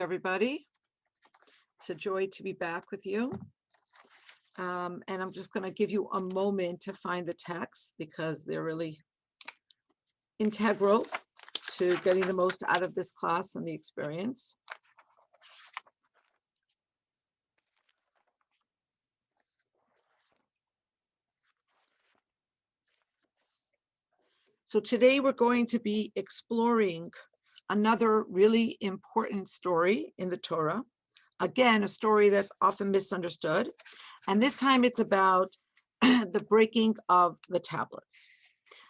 Everybody. It's a joy to be back with you. And I'm just going to give you a moment to find the texts because they're really integral to getting the most out of this class and the experience. So today we're going to be exploring another really important story in the Torah. Again, a story that's often misunderstood. And this time it's about the breaking of the tablets.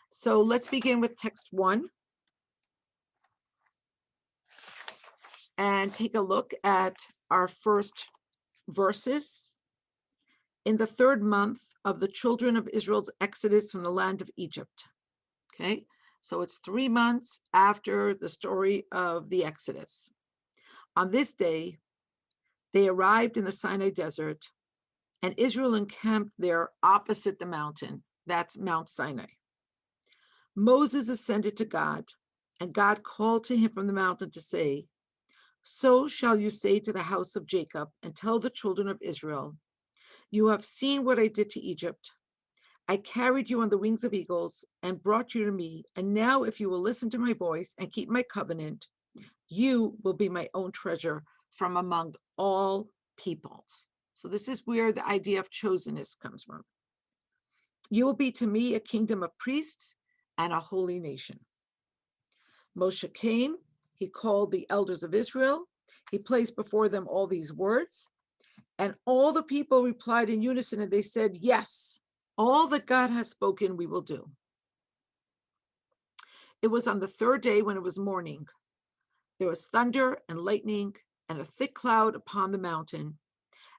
So let's begin with text 1 and take a look at our first verses. In the 3rd month of the children of Israel's exodus from the land of Egypt. Okay, so it's 3 months after the story of the Exodus. On this day, they arrived in the Sinai desert, and Israel encamped there opposite the mountain. That's Mount Sinai. Moses ascended to God, and God called to him from the mountain to say, "So shall you say to the house of Jacob, and tell the children of Israel, you have seen what I did to Egypt. I carried you on the wings of eagles and brought you to me. And now if you will listen to my voice and keep my covenant, you will be my own treasure from among all peoples." So this is where the idea of chosenness comes from. You will be to me a kingdom of priests and a holy nation. Moshe came, he called the elders of Israel, he placed before them all these words, and all the people replied in unison, and they said, "Yes, all that God has spoken, we will do." It was on the 3rd day when it was morning. There was thunder and lightning and a thick cloud upon the mountain,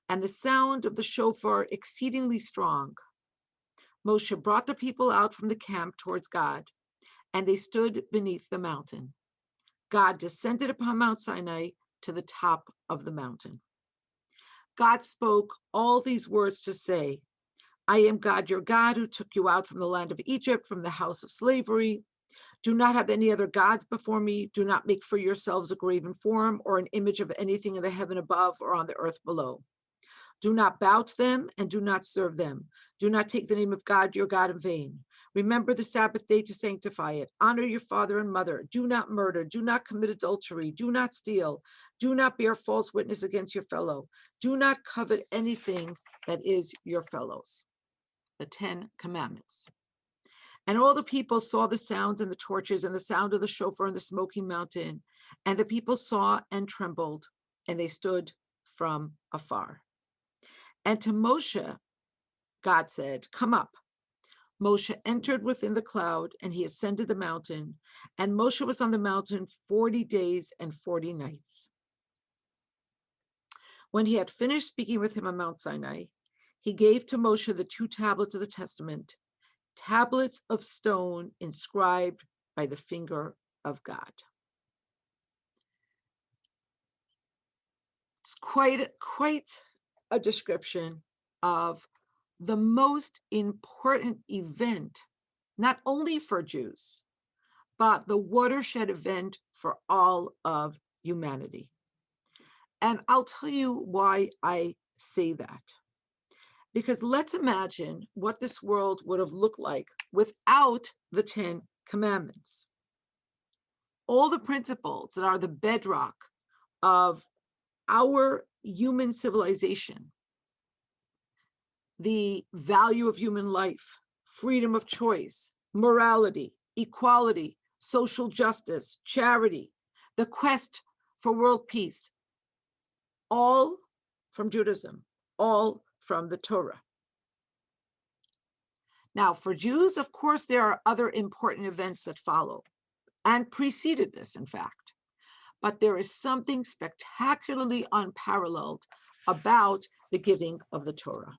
and the sound of the shofar exceedingly strong. Moshe brought the people out from the camp towards God, and they stood beneath the mountain. God descended upon Mount Sinai to the top of the mountain. God spoke all these words to say, "I am God, your God, who took you out from the land of Egypt, from the house of slavery. Do not have any other gods before me. Do not make for yourselves a graven form or an image of anything in the heaven above or on the earth below. Do not bow to them and do not serve them. Do not take the name of God, your God, in vain. Remember the Sabbath day to sanctify it. Honor your father and mother. Do not murder. Do not commit adultery. Do not steal. Do not bear false witness against your fellow. Do not covet anything that is your fellow's." The 10 Commandments. And all the people saw the sounds and the torches and the sound of the shofar and the smoking mountain. And the people saw and trembled, and they stood from afar. And to Moshe, God said, "Come up." Moshe entered within the cloud, and he ascended the mountain. And Moshe was on the mountain 40 days and 40 nights. When he had finished speaking with him on Mount Sinai, he gave to Moshe the 2 tablets of the testament, tablets of stone inscribed by the finger of God. It's quite a description of the most important event, not only for Jews, but the watershed event for all of humanity. And I'll tell you why I say that. Because let's imagine what this world would have looked like without the 10 Commandments. All the principles that are the bedrock of our human civilization, the value of human life, freedom of choice, morality, equality, social justice, charity, the quest for world peace, all from Judaism, all from the Torah. Now, for Jews, of course, there are other important events that follow and preceded this, in fact. But there is something spectacularly unparalleled about the giving of the Torah.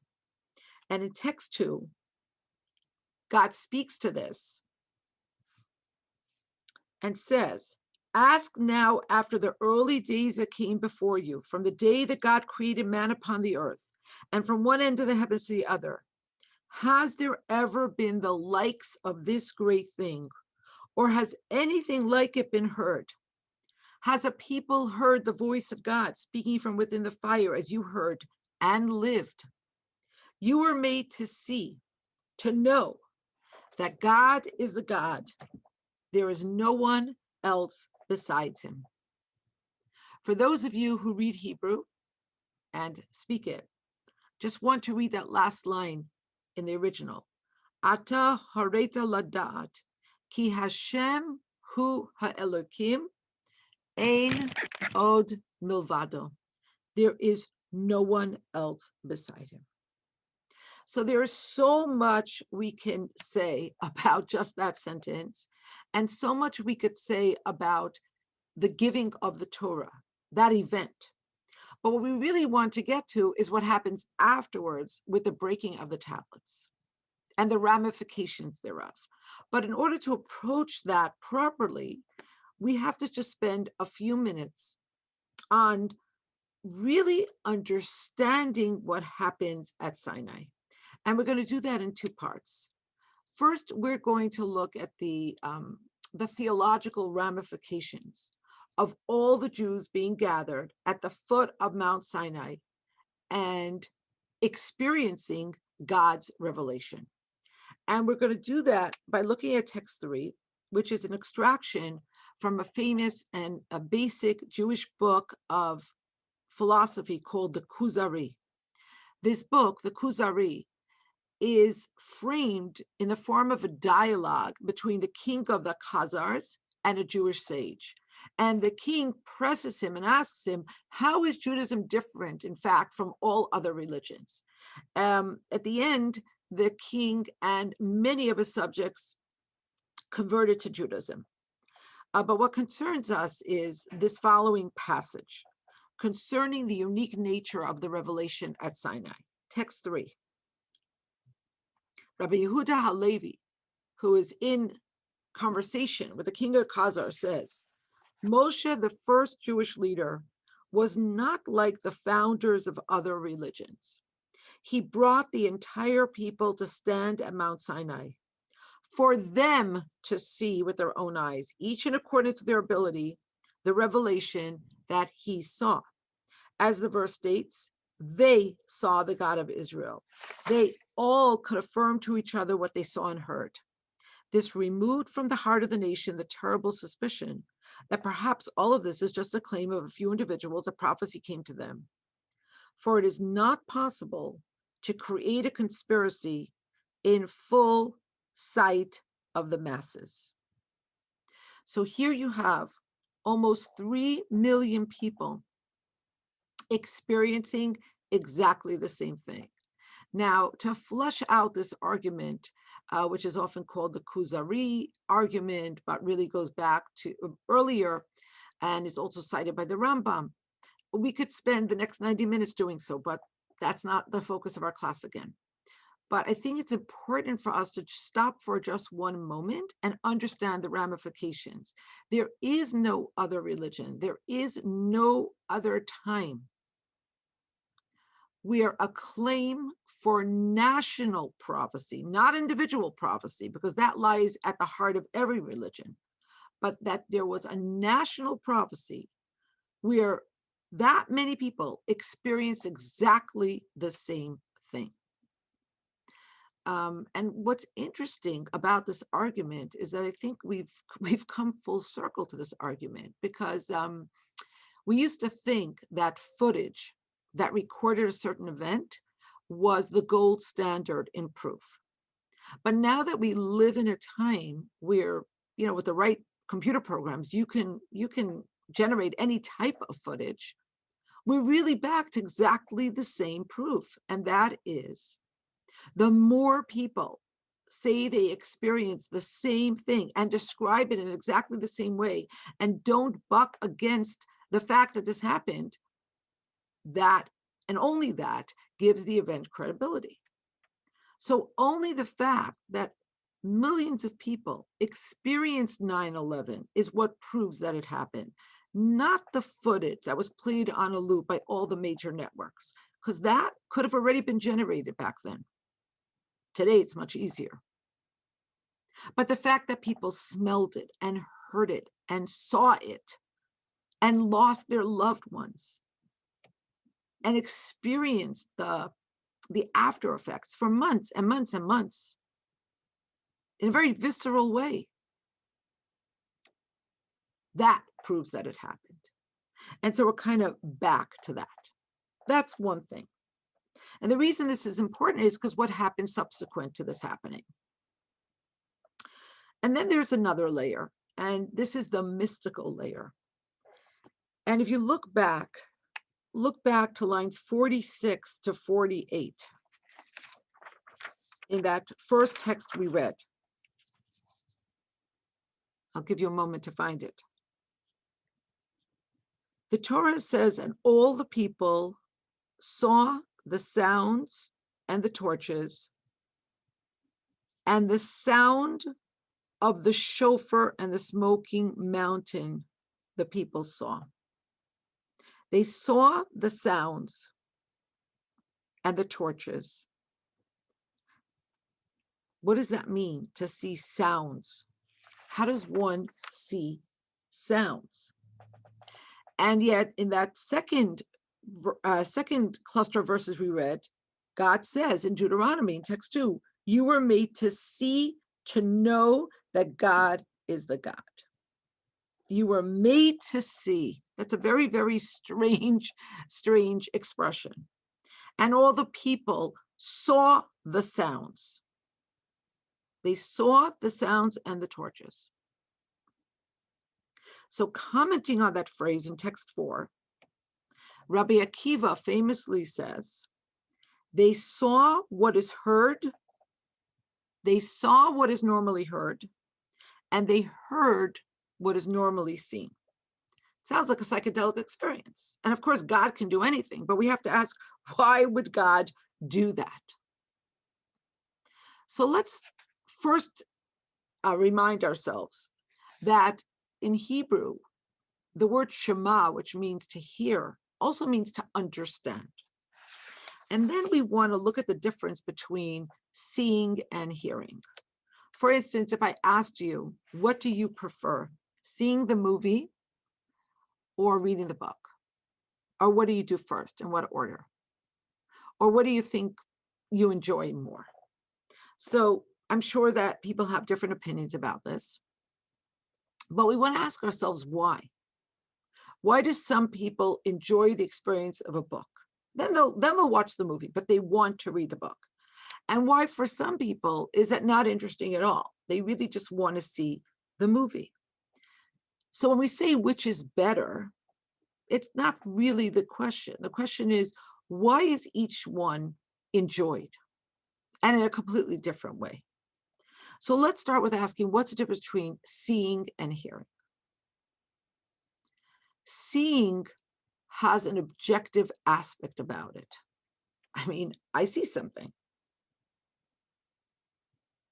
And in text 2, God speaks to this and says, "Ask now after the early days that came before you, from the day that God created man upon the earth, and from one end of the heavens to the other. Has there ever been the likes of this great thing, or has anything like it been heard? Has a people heard the voice of God speaking from within the fire as you heard and lived? You were made to see, to know that God is the God. There is no one else besides him. For those of you who read Hebrew and speak it, just want to read that last line in the original. Ata hareta ladat, ki Hashem hu ha'elokim, ein od milvado. There is no one else beside him. So there is so much we can say about just that sentence, and so much we could say about the giving of the Torah, that event. But what we really want to get to is what happens afterwards with the breaking of the tablets and the ramifications thereof. But in order to approach that properly, we have to just spend a few minutes on really understanding what happens at Sinai. And we're going to do that in two parts. First, we're going to look at the theological ramifications of all the Jews being gathered at the foot of Mount Sinai and experiencing God's revelation. And we're going to do that by looking at text 3, which is an extraction from a famous and a basic Jewish book of philosophy called the Kuzari. This book, the Kuzari, is framed in the form of a dialogue between the king of the Khazars and a Jewish sage. And the king presses him and asks him, how is Judaism different, in fact, from all other religions? At the end, the king and many of his subjects converted to Judaism. But what concerns us is this following passage concerning the unique nature of the revelation at Sinai. Text 3. Rabbi Yehuda Halevi, who is in conversation with the king of Khazar, says, Moshe, the first Jewish leader, was not like the founders of other religions. He brought the entire people to stand at Mount Sinai, for them to see with their own eyes, each in accordance with their ability, the revelation that he saw. As the verse states, they saw the God of Israel. They all could affirm to each other what they saw and heard. This removed from the heart of the nation the terrible suspicion that perhaps all of this is just a claim of a few individuals, a prophecy came to them. For it is not possible to create a conspiracy in full sight of the masses. So here you have almost 3 million people experiencing exactly the same thing. Now, to flush out this argument, which is often called the Kuzari argument, but really goes back to earlier and is also cited by the Rambam, we could spend the next 90 minutes doing so, but that's not the focus of our class again. But I think it's important for us to stop for just one moment and understand the ramifications. There is no other religion. There is no other time where a claim for national prophecy, not individual prophecy, because that lies at the heart of every religion, but that there was a national prophecy where that many people experienced exactly the same thing. And what's interesting about this argument is that I think we've come full circle to this argument, because we used to think that footage that recorded a certain event was the gold standard in proof. But now that we live in a time where, with the right computer programs, you can generate any type of footage, we're really back to exactly the same proof. And that is, the more people say they experience the same thing and describe it in exactly the same way and don't buck against the fact that this happened, that and only that gives the event credibility. So only the fact that millions of people experienced 9/11 is what proves that it happened, not the footage that was played on a loop by all the major networks, because that could have already been generated back then. Today, it's much easier. But the fact that people smelled it and heard it and saw it and lost their loved ones and experienced the after effects for months and months and months in a very visceral way. That proves that it happened. And so we're kind of back to that. That's one thing. And the reason this is important is because what happened subsequent to this happening. And then there's another layer, and this is the mystical layer. And if you look back to lines 46 to 48 in that first text we read. I'll give you a moment to find it. The Torah says, and all the people saw the sounds and the torches and the sound of the shofar and the smoking mountain the people saw. They saw the sounds and the torches. What does that mean, to see sounds? How does one see sounds? And yet in that second cluster of verses we read, God says in Deuteronomy, in text 2, you were made to see, to know that God is the God. You were made to see. That's a very, very strange expression. And all the people saw the sounds. They saw the sounds and the torches. So commenting on that phrase in text 4, Rabbi Akiva famously says, they saw what is heard, they saw what is normally heard, and they heard what is normally seen. Sounds like a psychedelic experience. And of course, God can do anything, but we have to ask, why would God do that? So let's first remind ourselves that in Hebrew, the word Shema, which means to hear, also means to understand. And then we want to look at the difference between seeing and hearing. For instance, if I asked you, what do you prefer, seeing the movie or reading the book? Or what do you do first, in what order? Or what do you think you enjoy more? So I'm sure that people have different opinions about this, but we want to ask ourselves why. Why do some people enjoy the experience of a book? Then they'll watch the movie, but they want to read the book. And why for some people is that not interesting at all? They really just want to see the movie. So when we say which is better, it's not really the question. The question is, why is each one enjoyed? And in a completely different way. So let's start with asking, what's the difference between seeing and hearing? Seeing has an objective aspect about it. I mean, I see something.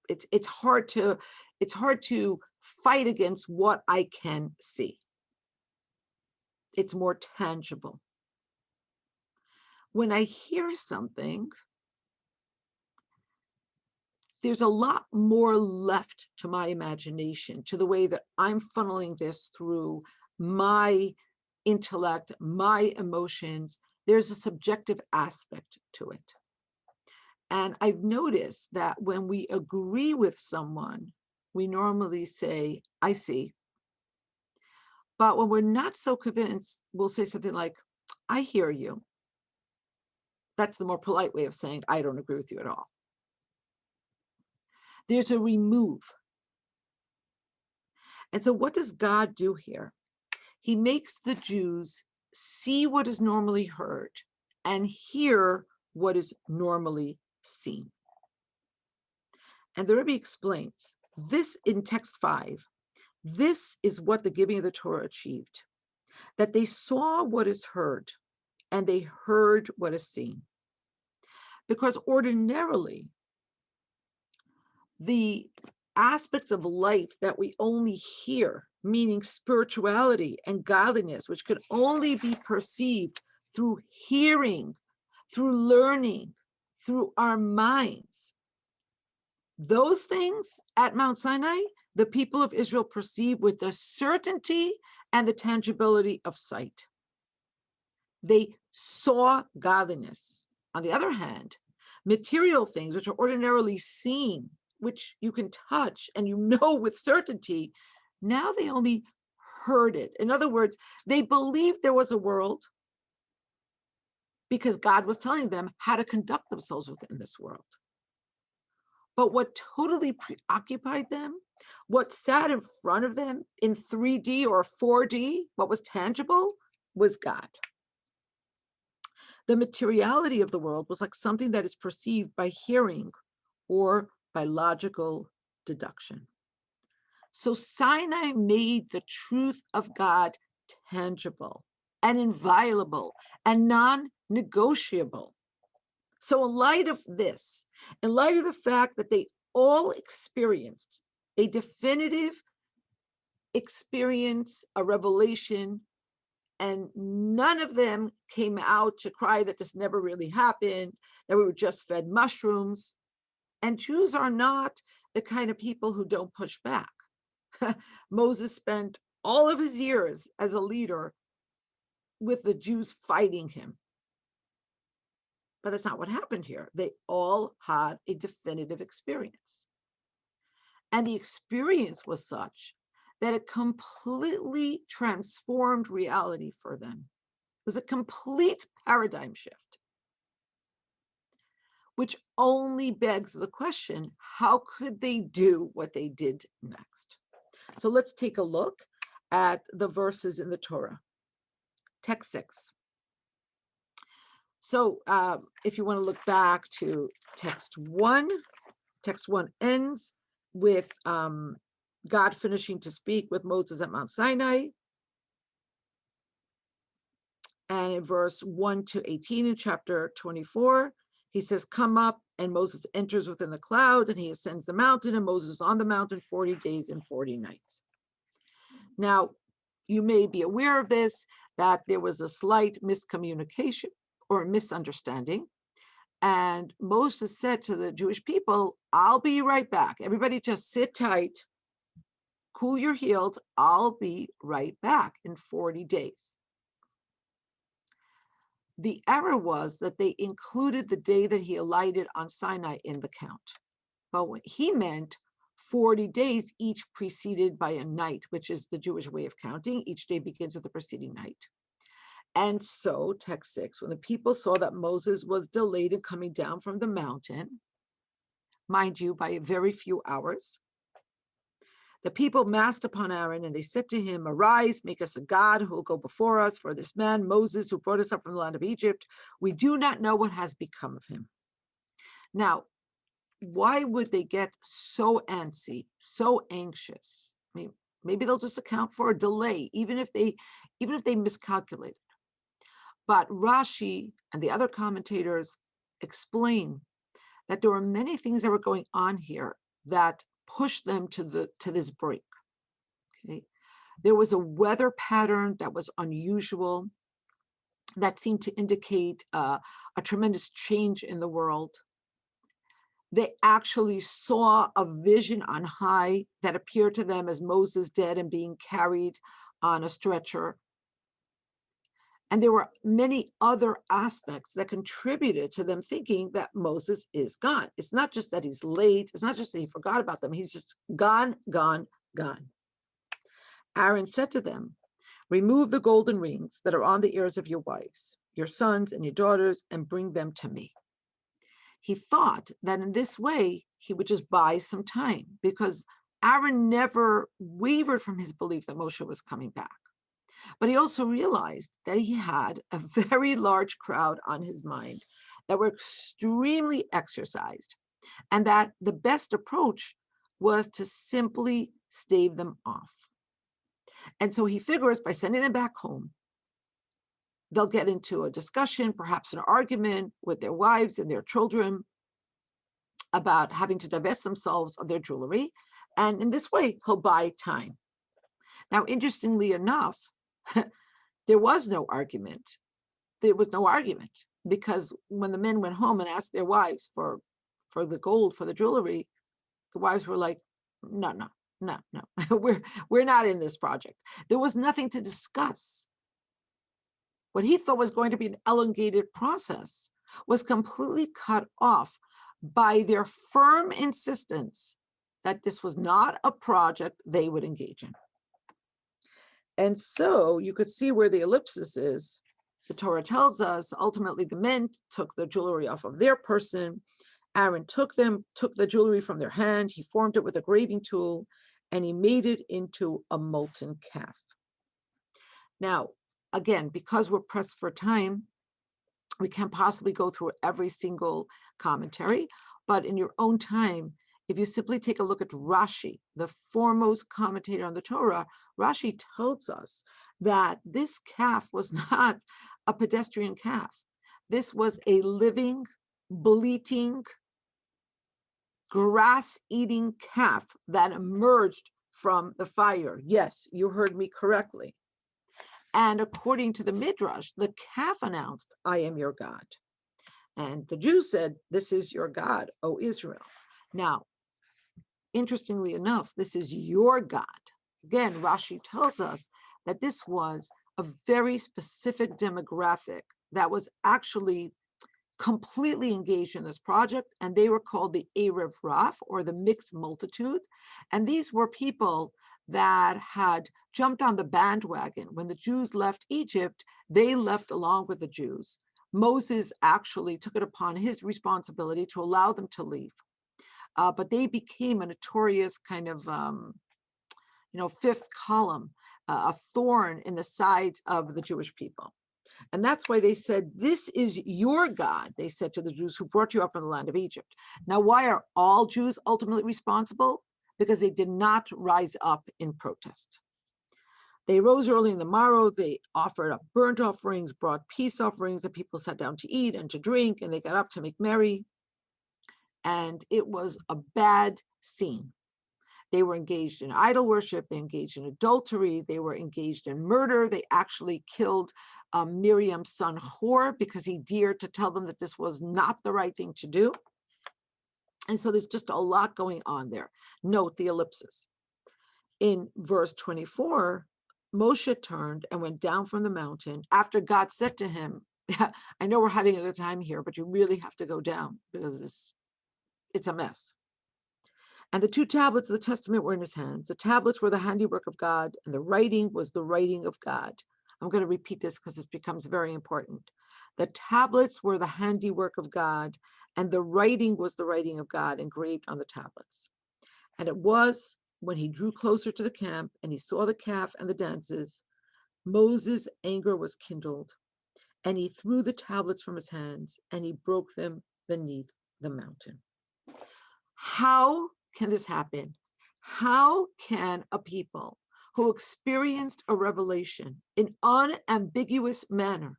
It's hard to fight against what I can see. It's more tangible. When I hear something, there's a lot more left to my imagination, to the way that I'm funneling this through my intellect, my emotions. There's a subjective aspect to it. And I've noticed that when we agree with someone, we normally say, I see. But when we're not so convinced, we'll say something like, I hear you. That's the more polite way of saying, I don't agree with you at all. There's a remove. And so what does God do here? He makes the Jews see what is normally heard and hear what is normally seen. And the Rebbe explains this in text 5. This is what the giving of the Torah achieved, that they saw what is heard and they heard what is seen. Because ordinarily, the aspects of life that we only hear, meaning spirituality and godliness, which could only be perceived through hearing, through learning, through our minds. Those things at Mount Sinai, the people of Israel perceived with the certainty and the tangibility of sight. They saw godliness. On the other hand, material things which are ordinarily seen, which you can touch and you know with certainty, now they only heard it. In other words, they believed there was a world because God was telling them how to conduct themselves within this world. But what totally preoccupied them, what sat in front of them in 3D or 4D, what was tangible, was God. The materiality of the world was like something that is perceived by hearing or by logical deduction. So Sinai made the truth of God tangible and inviolable and non-negotiable. So in light of this, in light of the fact that they all experienced a definitive experience, a revelation, and none of them came out to cry that this never really happened, that we were just fed mushrooms. And Jews are not the kind of people who don't push back. Moses spent all of his years as a leader with the Jews fighting him. But that's not what happened here. They all had a definitive experience. And the experience was such that it completely transformed reality for them. It was a complete paradigm shift, which only begs the question, how could they do what they did next? So let's take a look at the verses in the Torah. Text 6. So if you want to look back to text 1 ends with God finishing to speak with Moses at Mount Sinai. And in verse 1 to 18 in chapter 24, he says, come up, and Moses enters within the cloud, and he ascends the mountain, and Moses is on the mountain 40 days and 40 nights. Now, you may be aware of this, that there was a slight miscommunication or misunderstanding. And Moses said to the Jewish people, I'll be right back. Everybody just sit tight, cool your heels. I'll be right back in 40 days. The error was that they included the day that he alighted on Sinai in the count. But what he meant 40 days, each preceded by a night, which is the Jewish way of counting. Each day begins with the preceding night. And so, text 6, when the people saw that Moses was delayed in coming down from the mountain, mind you, by a very few hours, the people massed upon Aaron, and they said to him, arise, make us a god who will go before us, for this man, Moses, who brought us up from the land of Egypt, we do not know what has become of him. Now, why would they get so antsy, so anxious? I mean, maybe they'll just account for a delay, even if they miscalculated. But Rashi and the other commentators explain that there were many things that were going on here that pushed them to this break. Okay, there was a weather pattern that was unusual, that seemed to indicate a tremendous change in the world. They actually saw a vision on high that appeared to them as Moses dead and being carried on a stretcher. And there were many other aspects that contributed to them thinking that Moses is gone. It's not just that he's late. It's not just that he forgot about them. He's just gone, gone, gone. Aaron said to them, remove the golden rings that are on the ears of your wives, your sons and your daughters, and bring them to me. He thought that in this way, he would just buy some time, because Aaron never wavered from his belief that Moshe was coming back. But he also realized that he had a very large crowd on his mind that were extremely exercised, and that the best approach was to simply stave them off. And so he figures by sending them back home, they'll get into a discussion, perhaps an argument with their wives and their children about having to divest themselves of their jewelry. And in this way, he'll buy time. Now, interestingly enough, there was no argument. There was no argument, because when the men went home and asked their wives for the gold, for the jewelry, the wives were like, no, no, we're not in this project. There was nothing to discuss. What he thought was going to be an elongated process was completely cut off by their firm insistence that this was not a project they would engage in. And so you could see where the ellipsis is. The Torah tells us ultimately the men took the jewelry off of their person. Aaron took the jewelry from their hand. He formed it with a graving tool, and he made it into a molten calf. Now, again, because we're pressed for time, we can't possibly go through every single commentary, but in your own time, if you simply take a look at Rashi, the foremost commentator on the Torah, Rashi tells us that this calf was not a pedestrian calf. This was a living, bleating, grass-eating calf that emerged from the fire. Yes, you heard me correctly. And according to the Midrash, the calf announced, I am your God. And the Jews said, this is your God, O Israel. Now, interestingly enough, this is your God. Again, Rashi tells us that this was a very specific demographic that was actually completely engaged in this project, and they were called the Erev Raf, or the mixed multitude. And these were people that had jumped on the bandwagon. When the Jews left Egypt, they left along with the Jews. Moses actually took it upon his responsibility to allow them to leave. But they became a notorious kind of, fifth column, a thorn in the sides of the Jewish people. And that's why they said, this is your God, they said to the Jews who brought you up from the land of Egypt. Now, why are all Jews ultimately responsible? Because they did not rise up in protest. They rose early in the morrow, they offered up burnt offerings, brought peace offerings, the people sat down to eat and to drink, and they got up to make merry. And it was a bad scene. They were engaged in idol worship, they engaged in adultery, they were engaged in murder. They actually killed Miriam's son Hor because he dared to tell them that this was not the right thing to do. And so there's just a lot going on there. Note the ellipsis. In verse 24, Moshe turned and went down from the mountain after God said to him, I know we're having a good time here, but you really have to go down because it's a mess. And the two tablets of the testament were in his hands. The tablets were the handiwork of God, and the writing was the writing of God. I'm going to repeat this because it becomes very important. The tablets were the handiwork of God, and the writing was the writing of God engraved on the tablets. And it was when he drew closer to the camp and he saw the calf and the dances, Moses' anger was kindled, and he threw the tablets from his hands and he broke them beneath the mountain. How can this happen? How can a people who experienced a revelation in unambiguous manner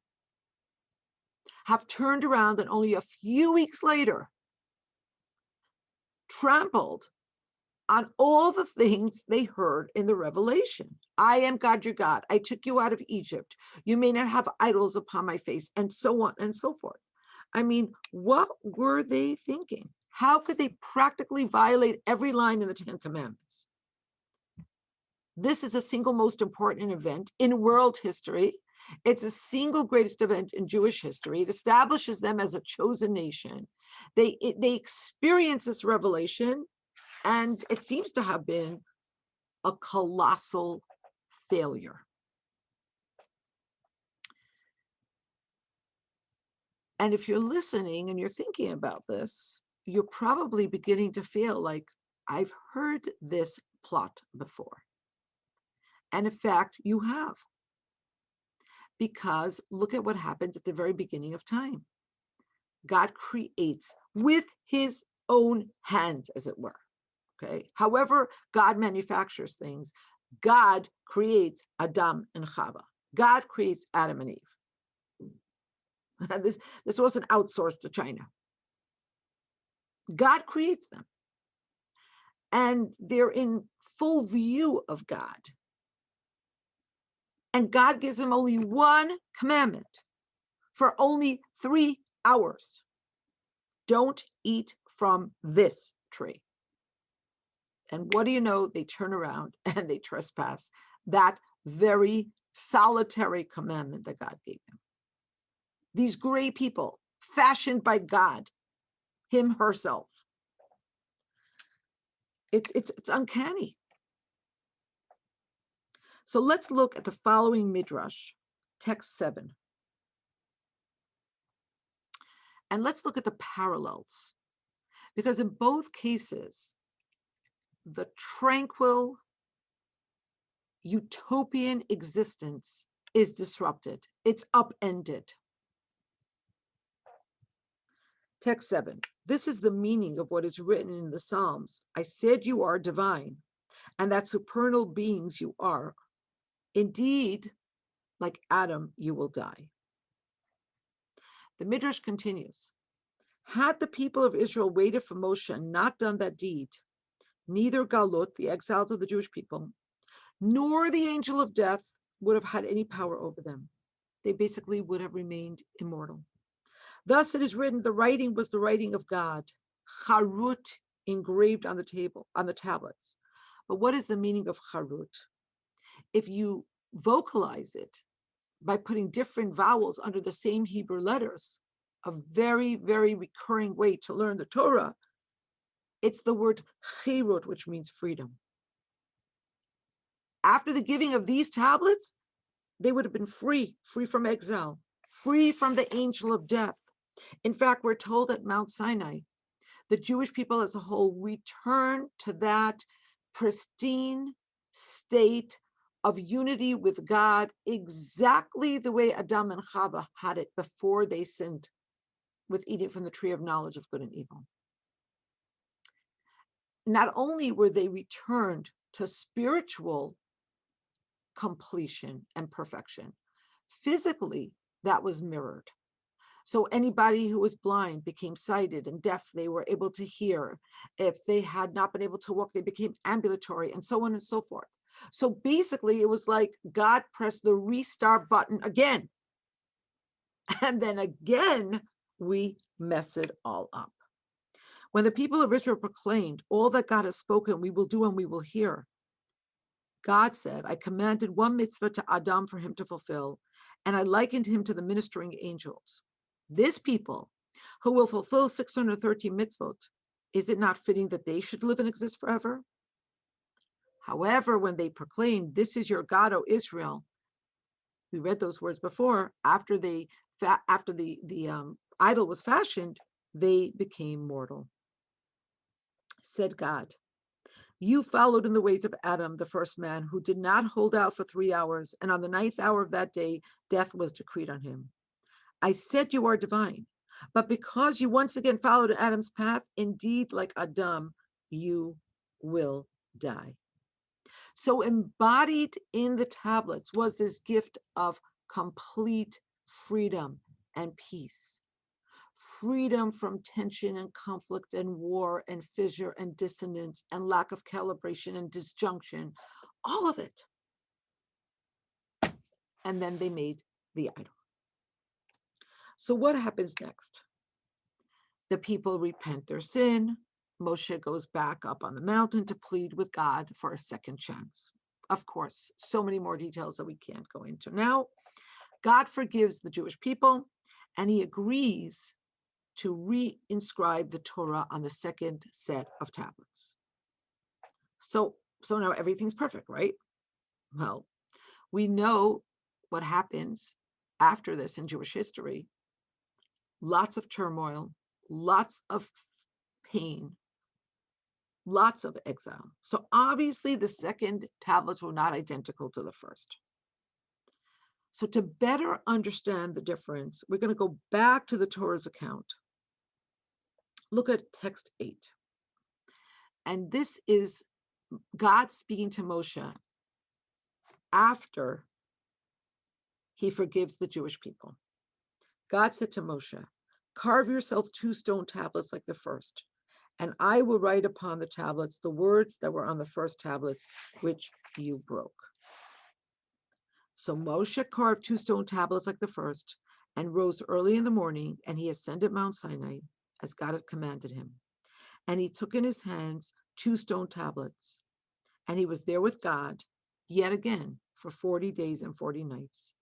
have turned around and only a few weeks later trampled on all the things they heard in the revelation? I am God, your God. I took you out of Egypt. You may not have idols upon my face, and so on and so forth. I mean, what were they thinking? How could they practically violate every line in the Ten Commandments? This is the single most important event in world history. It's the single greatest event in Jewish history. It establishes them as a chosen nation. They experience this revelation, and it seems to have been a colossal failure. And if you're listening and you're thinking about this, you're probably beginning to feel like, I've heard this plot before. And in fact, you have. Because look at what happens at the very beginning of time. God creates with his own hands, as it were. Okay. However, God manufactures things. God creates Adam and Chava. God creates Adam and Eve. This wasn't outsourced to China. God creates them. And they're in full view of God. And God gives them only one commandment for only 3 hours. Don't eat from this tree. And what do you know? They turn around and they trespass that very solitary commandment that God gave them. These great people, fashioned by God, him, herself. It's uncanny. So let's look at the following midrash, text 7. And let's look at the parallels. Because in both cases, the tranquil, utopian existence is disrupted. It's upended. Text 7. This is the meaning of what is written in the Psalms. I said you are divine, and that supernal beings you are. Indeed, like Adam, you will die. The Midrash continues. Had the people of Israel waited for Moshe and not done that deed, neither Galut, the exiles of the Jewish people, nor the angel of death would have had any power over them. They basically would have remained immortal. Thus it is written, the writing was the writing of God, charut, engraved on the table, on the tablets. But what is the meaning of charut? If you vocalize it by putting different vowels under the same Hebrew letters, a very, very recurring way to learn the Torah, it's the word chirut, which means freedom. After the giving of these tablets, they would have been free from exile, free from the angel of death. In fact, we're told at Mount Sinai, the Jewish people as a whole returned to that pristine state of unity with God, exactly the way Adam and Chava had it before they sinned with eating from the tree of knowledge of good and evil. Not only were they returned to spiritual completion and perfection, physically that was mirrored. So anybody who was blind became sighted, and deaf, they were able to hear. If they had not been able to walk, they became ambulatory, and so on and so forth. So basically, it was like God pressed the restart button again. And then again, we mess it all up. When the people of Israel proclaimed, all that God has spoken, we will do and we will hear. God said, I commanded one mitzvah to Adam for him to fulfill, and I likened him to the ministering angels. This people, who will fulfill 613 mitzvot, is it not fitting that they should live and exist forever? However, when they proclaimed, this is your God, O Israel, we read those words before, after the idol was fashioned, they became mortal. Said God, you followed in the ways of Adam, the first man, who did not hold out for 3 hours, and on the 9th hour of that day, death was decreed on him. I said you are divine, but because you once again followed Adam's path, indeed, like Adam, you will die. So embodied in the tablets was this gift of complete freedom and peace. Freedom from tension and conflict and war and fissure and dissonance and lack of calibration and disjunction, all of it. And then they made the idol. So what happens next? The people repent their sin. Moshe goes back up on the mountain to plead with God for a second chance. Of course, so many more details that we can't go into now. God forgives the Jewish people, and he agrees to reinscribe the Torah on the second set of tablets. So now everything's perfect, right? Well, we know what happens after this in Jewish history. Lots of turmoil, lots of pain, lots of exile. So obviously the second tablets were not identical to the first. So to better understand the difference, we're going to go back to the Torah's account. Look at text 8. And this is God speaking to Moshe after he forgives the Jewish people. God said to Moshe, carve yourself 2 stone tablets like the first, and I will write upon the tablets the words that were on the first tablets, which you broke. So Moshe carved 2 stone tablets like the first, and rose early in the morning, and he ascended Mount Sinai, as God had commanded him. And he took in his hands 2 stone tablets. And he was there with God yet again for 40 days and 40 nights.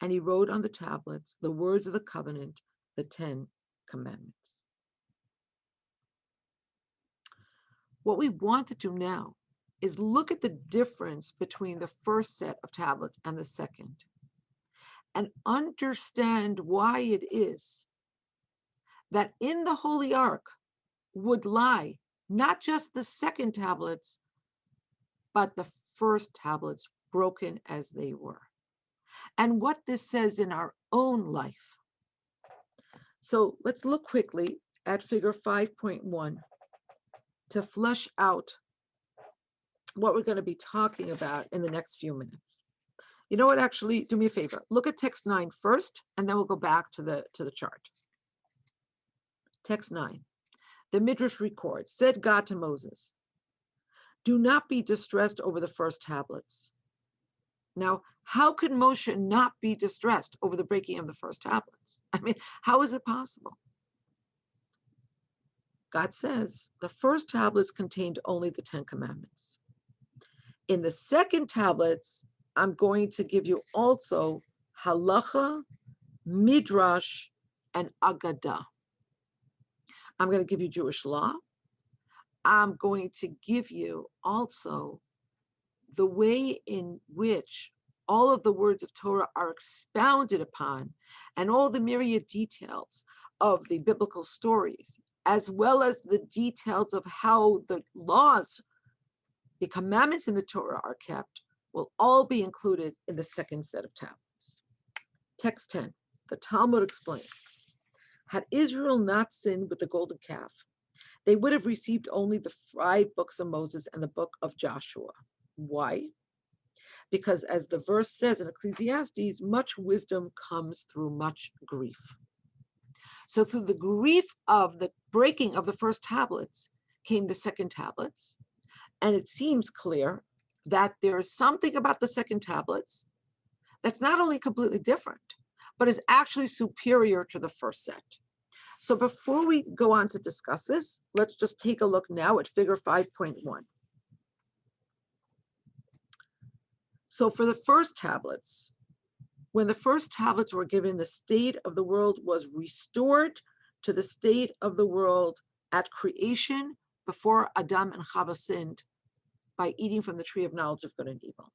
And he wrote on the tablets the words of the covenant, the 10 commandments. What we want to do now is look at the difference between the first set of tablets and the second, and understand why it is that in the Holy Ark would lie not just the second tablets, but the first tablets broken as they were, and what this says in our own life. So let's look quickly at figure 5.1 to flesh out what we're going to be talking about in the next few minutes. You know what, actually, do me a favor. Look at text 9 first, and then we'll go back to the chart. Text 9. The Midrash records, said God to Moses, do not be distressed over the first tablets. Now, how could Moshe not be distressed over the breaking of the first tablets? I mean, how is it possible? God says the first tablets contained only the 10 commandments. In the second tablets, I'm going to give you also halacha, midrash, and agadah. I'm going to give you Jewish law. I'm going to give you also the way in which all of the words of Torah are expounded upon, and all the myriad details of the biblical stories, as well as the details of how the laws, the commandments in the Torah are kept, will all be included in the second set of tablets. Text 10, the Talmud explains, had Israel not sinned with the golden calf, they would have received only the 5 books of Moses and the book of Joshua. Why? Because as the verse says in Ecclesiastes, much wisdom comes through much grief. So through the grief of the breaking of the first tablets came the second tablets. And it seems clear that there is something about the second tablets that's not only completely different, but is actually superior to the first set. So before we go on to discuss this, let's just take a look now at figure 5.1. So for the first tablets, when the first tablets were given, the state of the world was restored to the state of the world at creation before Adam and Chava sinned by eating from the tree of knowledge of good and evil.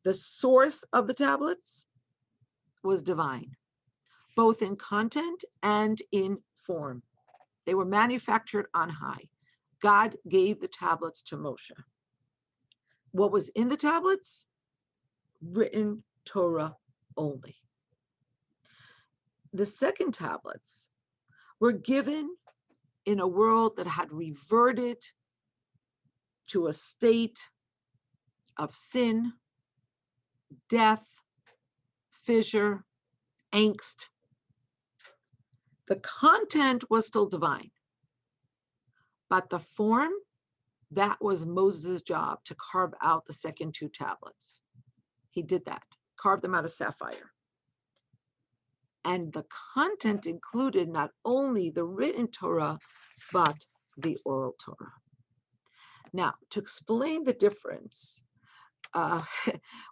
The source of the tablets was divine, both in content and in form. They were manufactured on high. God gave the tablets to Moshe. What was in the tablets? Written Torah only. The second tablets were given in a world that had reverted to a state of sin, death, fissure, angst. The content was still divine, but the form, that was Moses' job, to carve out the second 2 tablets. He did that, carved them out of sapphire. And the content included not only the written Torah, but the oral Torah. Now, to explain the difference,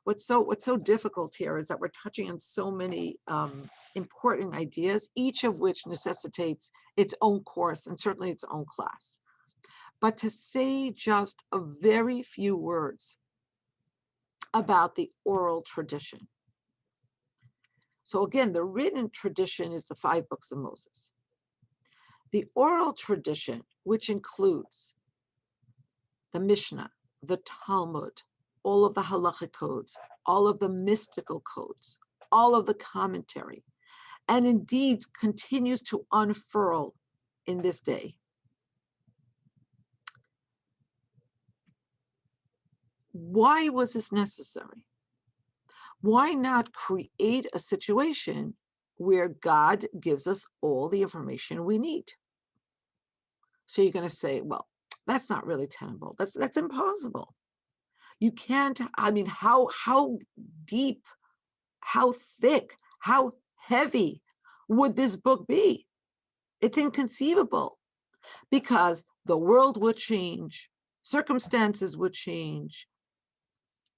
what's so difficult here is that we're touching on so many important ideas, each of which necessitates its own course and certainly its own class. But to say just a very few words about the oral tradition. So again, the written tradition is the 5 books of Moses. The oral tradition, which includes the Mishnah, the Talmud, all of the halachic codes, all of the mystical codes, all of the commentary, and indeed continues to unfurl in this day. Why was this necessary? Why not create a situation where God gives us all the information we need? So you're going to say, well, that's not really tenable. That's impossible. You can't, I mean, how deep, how thick, how heavy would this book be? It's inconceivable, because the world would change, circumstances would change.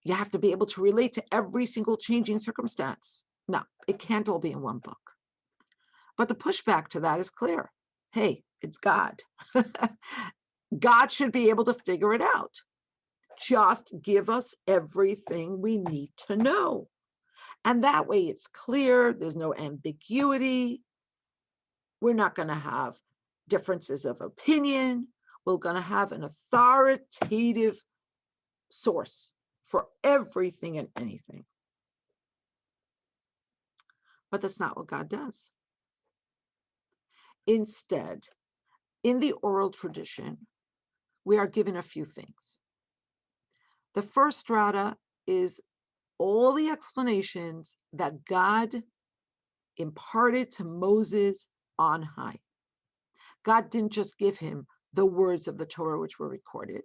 You have to be able to relate to every single changing circumstance. No, it can't all be in one book. But the pushback to that is clear. Hey, it's God. God should be able to figure it out. Just give us everything we need to know. And that way it's clear, there's no ambiguity. We're not going to have differences of opinion. We're going to have an authoritative source for everything and anything. But that's not what God does. Instead, in the oral tradition, we are given a few things. The first strata is all the explanations that God imparted to Moses on high. God didn't just give him the words of the Torah, which were recorded,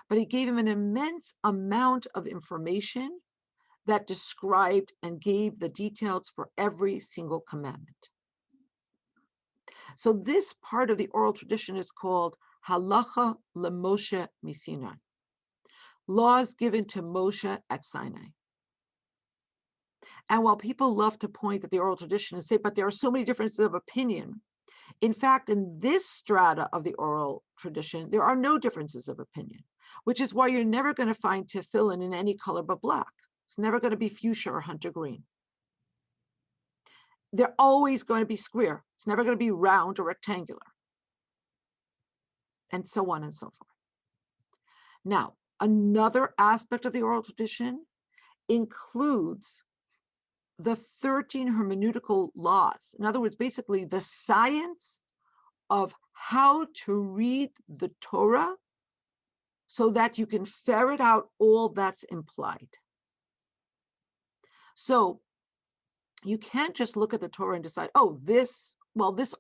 but he gave him an immense amount of information that described and gave the details for every single commandment. So this part of the oral tradition is called Halacha LeMoshe Misinai, laws given to Moshe at Sinai. And while people love to point at the oral tradition and say, but there are so many differences of opinion, in fact, in this strata of the oral tradition, there are no differences of opinion, which is why you're never going to find tefillin in any color but black. It's never going to be fuchsia or hunter green. They're always going to be square. It's never going to be round or rectangular, and so on and so forth. Now, another aspect of the oral tradition includes the 13 hermeneutical laws. In other words, basically the science of how to read the Torah so that you can ferret out all that's implied. So you can't just look at the Torah and decide, oh, this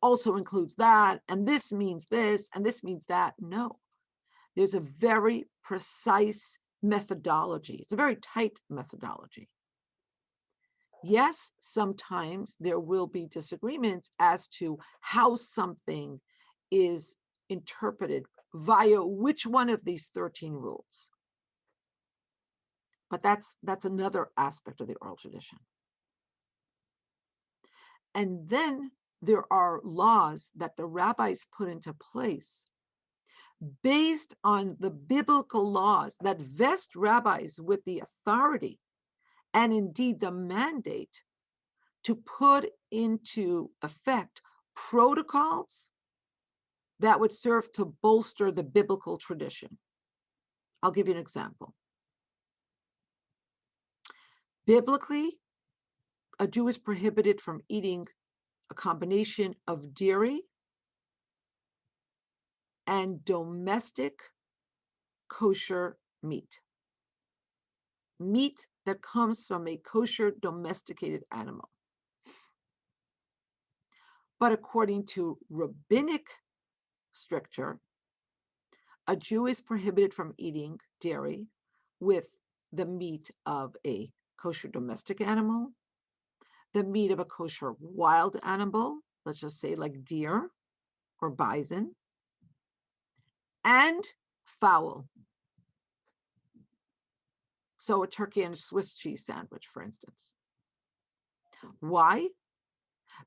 also includes that, and this means this, and this means that. No, there's a very precise methodology. It's a very tight methodology. Yes, sometimes there will be disagreements as to how something is interpreted via which one of these 13 rules. But that's another aspect of the oral tradition. And then there are laws that the rabbis put into place based on the biblical laws that vest rabbis with the authority and indeed the mandate to put into effect protocols that would serve to bolster the biblical tradition. I'll give you an example. Biblically, a Jew is prohibited from eating a combination of dairy and domestic kosher meat. Meat that comes from a kosher domesticated animal. But according to rabbinic stricture, a Jew is prohibited from eating dairy with the meat of a kosher domestic animal, the meat of a kosher wild animal, let's just say like deer or bison, and fowl. So a turkey and a Swiss cheese sandwich, for instance. Why?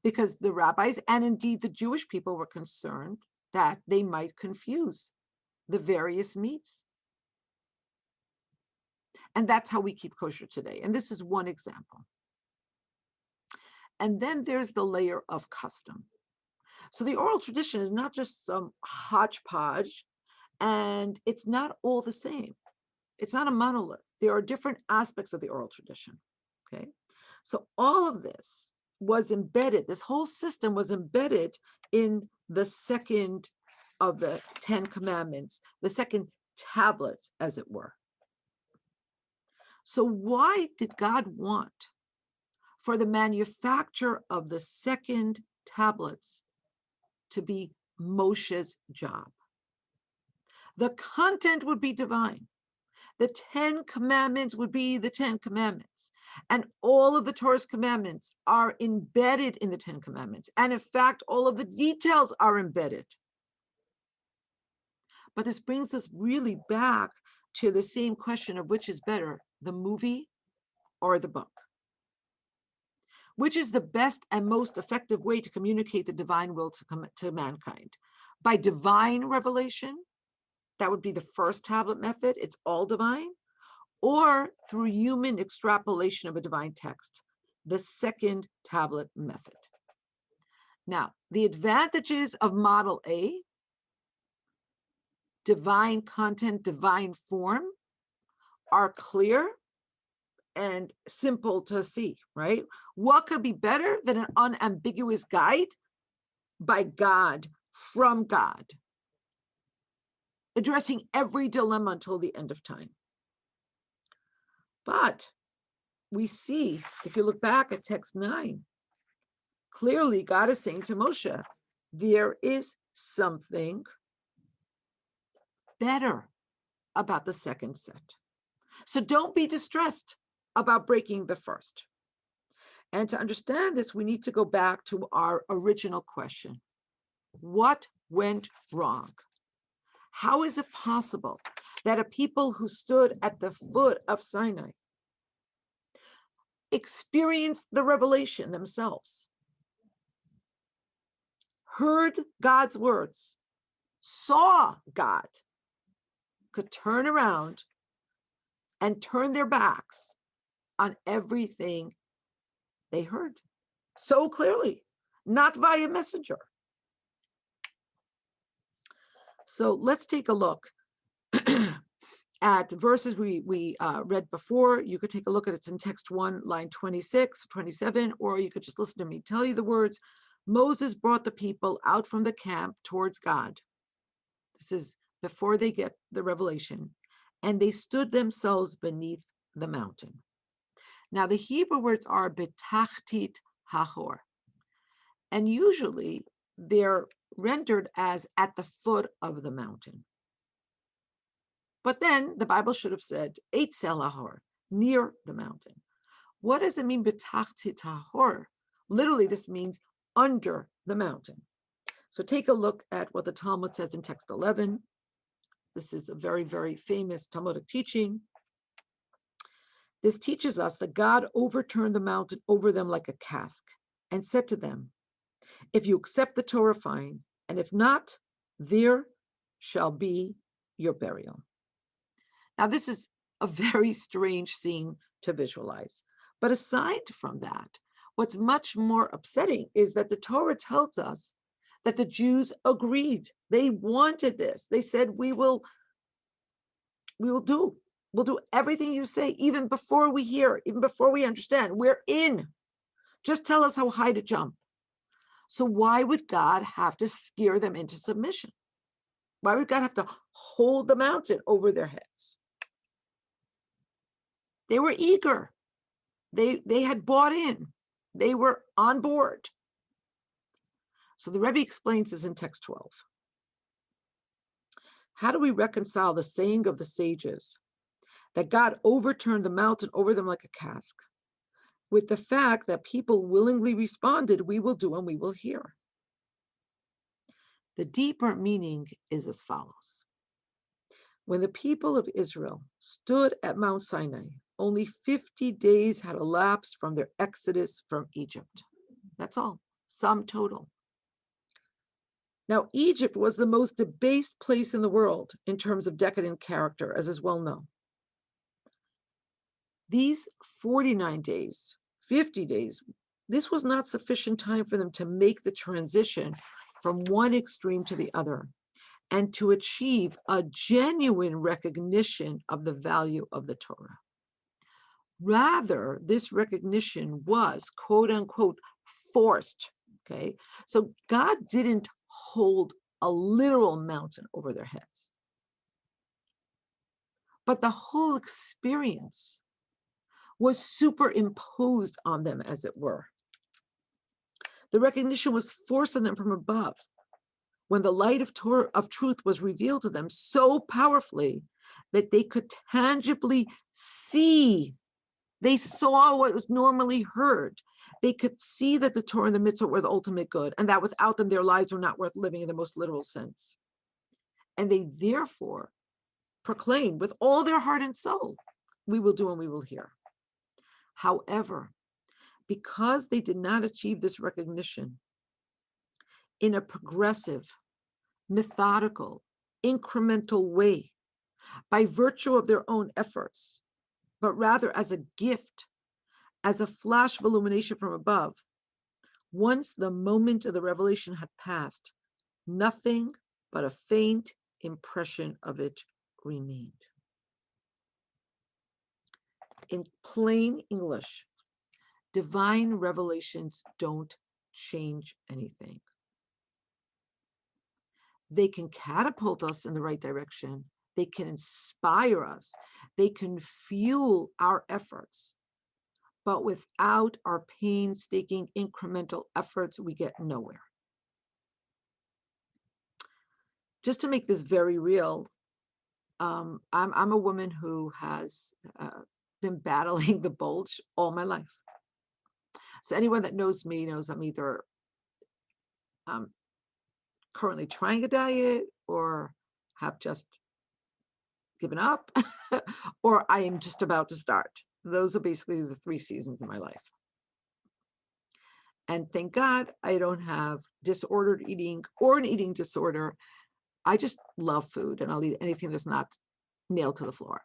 Because the rabbis and indeed the Jewish people were concerned that they might confuse the various meats. And that's how we keep kosher today. And this is one example. And then there's the layer of custom. So the oral tradition is not just some hodgepodge, and it's not all the same. It's not a monolith. There are different aspects of the oral tradition. Okay. So all of this was embedded, this whole system was embedded in the second of the 10 commandments, the second tablets, as it were. So why did God want for the manufacture of the second tablets to be Moshe's job? The content would be divine. The 10 commandments would be the 10 commandments. And all of the Torah's commandments are embedded in the 10 commandments. And in fact, all of the details are embedded. But this brings us really back to the same question of which is better, the movie or the book? Which is the best and most effective way to communicate the divine will to mankind? By divine revelation, that would be the first tablet method, it's all divine, or through human extrapolation of a divine text, the second tablet method. Now, the advantages of Model A, divine content, divine form, are clear and simple to see, right? What could be better than an unambiguous guide by God, from God, addressing every dilemma until the end of time? But we see, if you look back at text 9, clearly God is saying to Moshe, there is something better about the second set. So don't be distressed about breaking the first. And to understand this, we need to go back to our original question. What went wrong? How is it possible that a people who stood at the foot of Sinai experienced the revelation themselves, heard God's words, saw God, could turn around and turn their backs on everything they heard so clearly, not via messenger? So let's take a look at verses we read before. You could take a look at it. It's in text 1, line 26, 27, or you could just listen to me tell you the words. Moses brought the people out from the camp towards God. This is before they get the revelation. And they stood themselves beneath the mountain. Now, the Hebrew words are betachtit hahor. And usually they're rendered as at the foot of the mountain. But then the Bible should have said eitzel hahor, near the mountain. What does it mean betachtit hahor? Literally, this means under the mountain. So take a look at what the Talmud says in text 11. This is a very, very famous Talmudic teaching. This teaches us that God overturned the mountain over them like a cask and said to them, if you accept the Torah, fine, and if not, there shall be your burial. Now, this is a very strange scene to visualize. But aside from that, what's much more upsetting is that the Torah tells us that the Jews agreed. They wanted this. They said, we'll do everything you say, even before we hear, even before we understand. We're in. Just tell us how high to jump. So why would God have to scare them into submission? Why would God have to hold the mountain over their heads? They were eager. They had bought in. They were on board. So the Rebbe explains this in text 12. How do we reconcile the saying of the sages that God overturned the mountain over them like a cask with the fact that people willingly responded, we will do and we will hear? The deeper meaning is as follows. When the people of Israel stood at Mount Sinai, only 50 days had elapsed from their exodus from Egypt. That's all, sum total. Now, Egypt was the most debased place in the world in terms of decadent character, as is well known. These 49 days, 50 days, this was not sufficient time for them to make the transition from one extreme to the other and to achieve a genuine recognition of the value of the Torah. Rather, this recognition was, quote unquote, forced, okay? So God didn't hold a literal mountain over their heads. But the whole experience was superimposed on them, as it were. The recognition was forced on them from above when the light of truth was revealed to them so powerfully that they could tangibly see. They saw what was normally heard. They could see that the Torah and the mitzvah were the ultimate good, and that without them, their lives were not worth living in the most literal sense. And they therefore proclaim with all their heart and soul, we will do and we will hear. However, because they did not achieve this recognition in a progressive, methodical, incremental way by virtue of their own efforts, but rather as a gift, as a flash of illumination from above, once the moment of the revelation had passed, nothing but a faint impression of it remained. In plain English, divine revelations don't change anything. They can catapult us in the right direction. They can inspire us. They can fuel our efforts. But without our painstaking incremental efforts, we get nowhere. Just to make this very real, I'm a woman who has been battling the bulge all my life. So anyone that knows me knows I'm either currently trying a diet or have just given up or I am just about to start. Those are basically the 3 seasons of my life. And thank God I don't have disordered eating or an eating disorder. I just love food and I'll eat anything that's not nailed to the floor.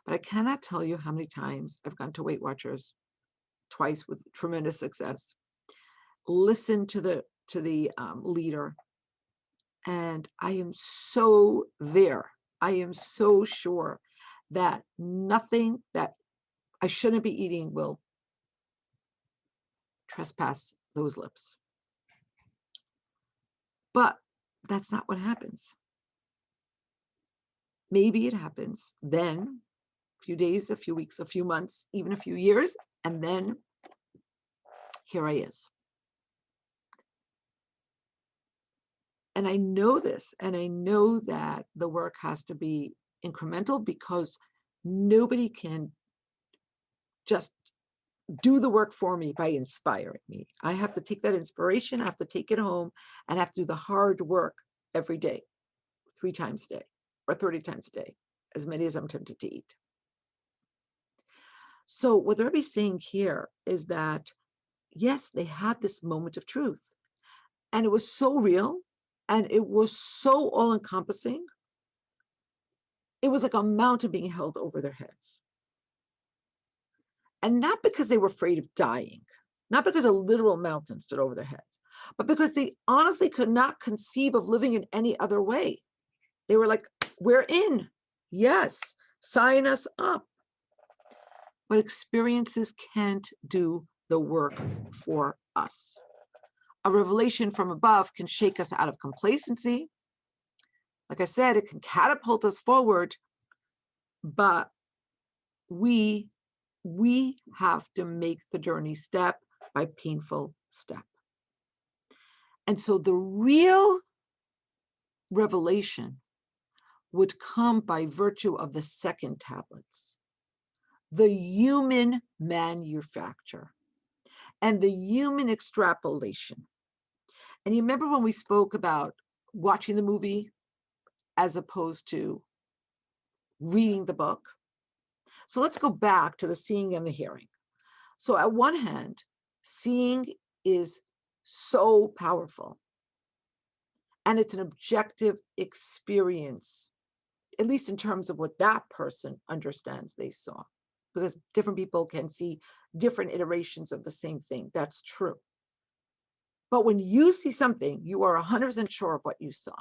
But I cannot tell you how many times I've gone to Weight Watchers, twice with tremendous success, listened to the leader, and I am so there. I am so sure that nothing that I shouldn't be eating will trespass those lips. But that's not what happens. Maybe it happens then, a few days, a few weeks, a few months, even a few years, and then here I is. And I know this, and I know that the work has to be incremental because nobody can just do the work for me by inspiring me. I have to take that inspiration, I have to take it home, and I have to do the hard work every day, 3 times a day or 30 times a day, as many as I'm tempted to eat. So what the Rebbe is saying here is that, yes, they had this moment of truth, and it was so real, and it was so all-encompassing. It was like a mountain being held over their heads. And not because they were afraid of dying, not because a literal mountain stood over their heads, but because they honestly could not conceive of living in any other way. They were like, we're in. Yes, sign us up. But experiences can't do the work for us. A revelation from above can shake us out of complacency. Like I said, it can catapult us forward, but we have to make the journey step by painful step. And so the real revelation would come by virtue of the second tablets, the human manufacture and the human extrapolation. And you remember when we spoke about watching the movie as opposed to reading the book? So let's go back to the seeing and the hearing. So at one hand, seeing is so powerful, and it's an objective experience, at least in terms of what that person understands they saw, because different people can see different iterations of the same thing. That's true. But when you see something, you are 100% sure of what you saw.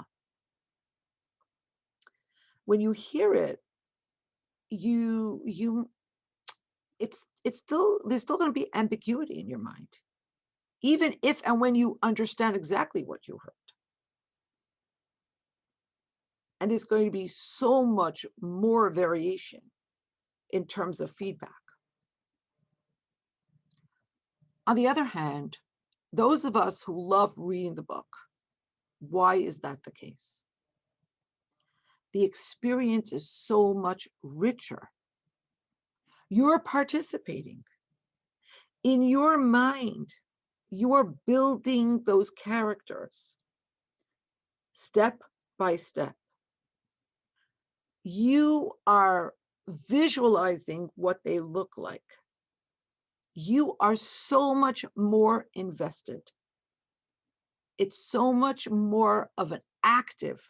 When you hear it, it's still, there's still going to be ambiguity in your mind, even if and when you understand exactly what you heard. And there's going to be so much more variation in terms of feedback. On the other hand, those of us who love reading the book, why is that the case? The experience is so much richer. You're participating. In your mind, you're building those characters step by step. you are visualizing what they look like. You are so much more invested. It's so much more of an active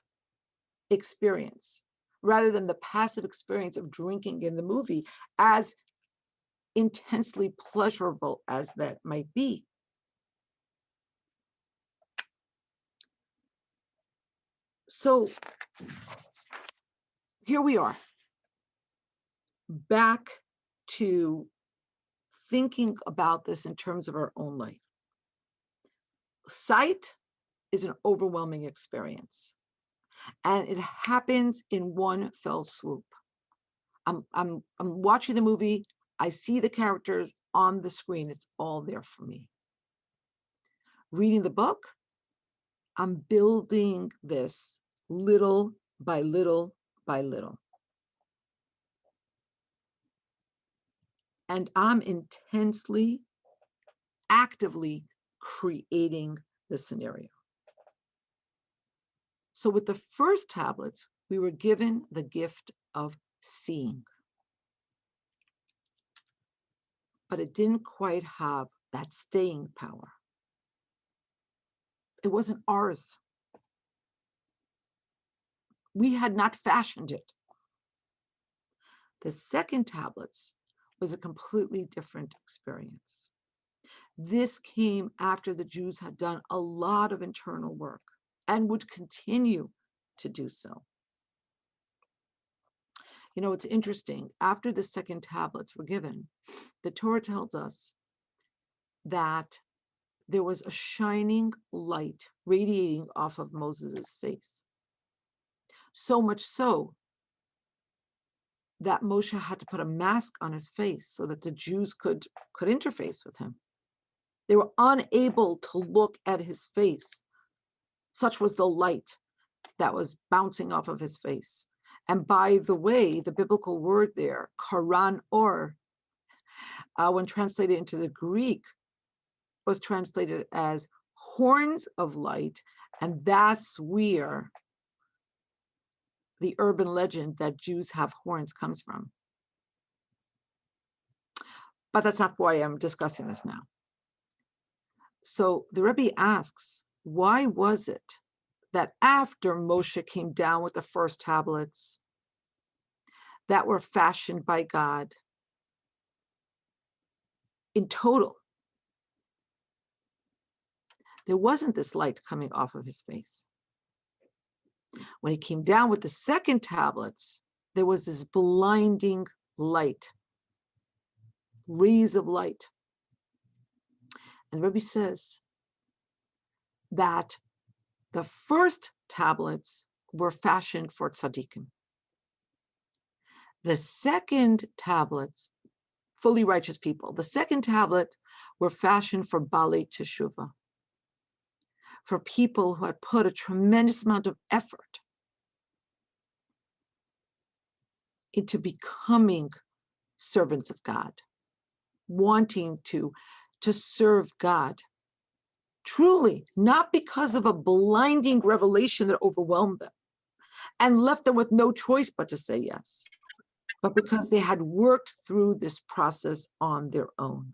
experience rather than the passive experience of drinking in the movie, as intensely pleasurable as that might be. So here we are, back to thinking about this in terms of our own life. Sight is an overwhelming experience, and it happens in one fell swoop. I'm watching the movie, I see the characters on the screen, it's all there for me. Reading the book, I'm building this little by little by little. And I'm intensely, actively creating the scenario. So with the first tablets, we were given the gift of seeing. But it didn't quite have that staying power. It wasn't ours. We had not fashioned it. The second tablets was a completely different experience. This came after the Jews had done a lot of internal work and would continue to do so. You know, it's interesting. After the second tablets were given, the Torah tells us that there was a shining light radiating off of Moses' face. So much so that Moshe had to put a mask on his face so that the Jews could interface with him. They were unable to look at his face. Such was the light that was bouncing off of his face. And by the way, the biblical word there, karan or, when translated into the Greek, was translated as horns of light. And that's where the urban legend that Jews have horns comes from. But that's not why I'm discussing this now. So the Rebbe asks, why was it that after Moshe came down with the first tablets that were fashioned by God, in total, there wasn't this light coming off of his face? When he came down with the second tablets, there was this blinding light, rays of light. And Rebbe says that the first tablets were fashioned for tzaddikim. The second tablets, fully righteous people, the second tablet were fashioned for Balei Teshuvah, for people who had put a tremendous amount of effort into becoming servants of God, wanting to serve God. Truly, not because of a blinding revelation that overwhelmed them and left them with no choice but to say yes, but because they had worked through this process on their own.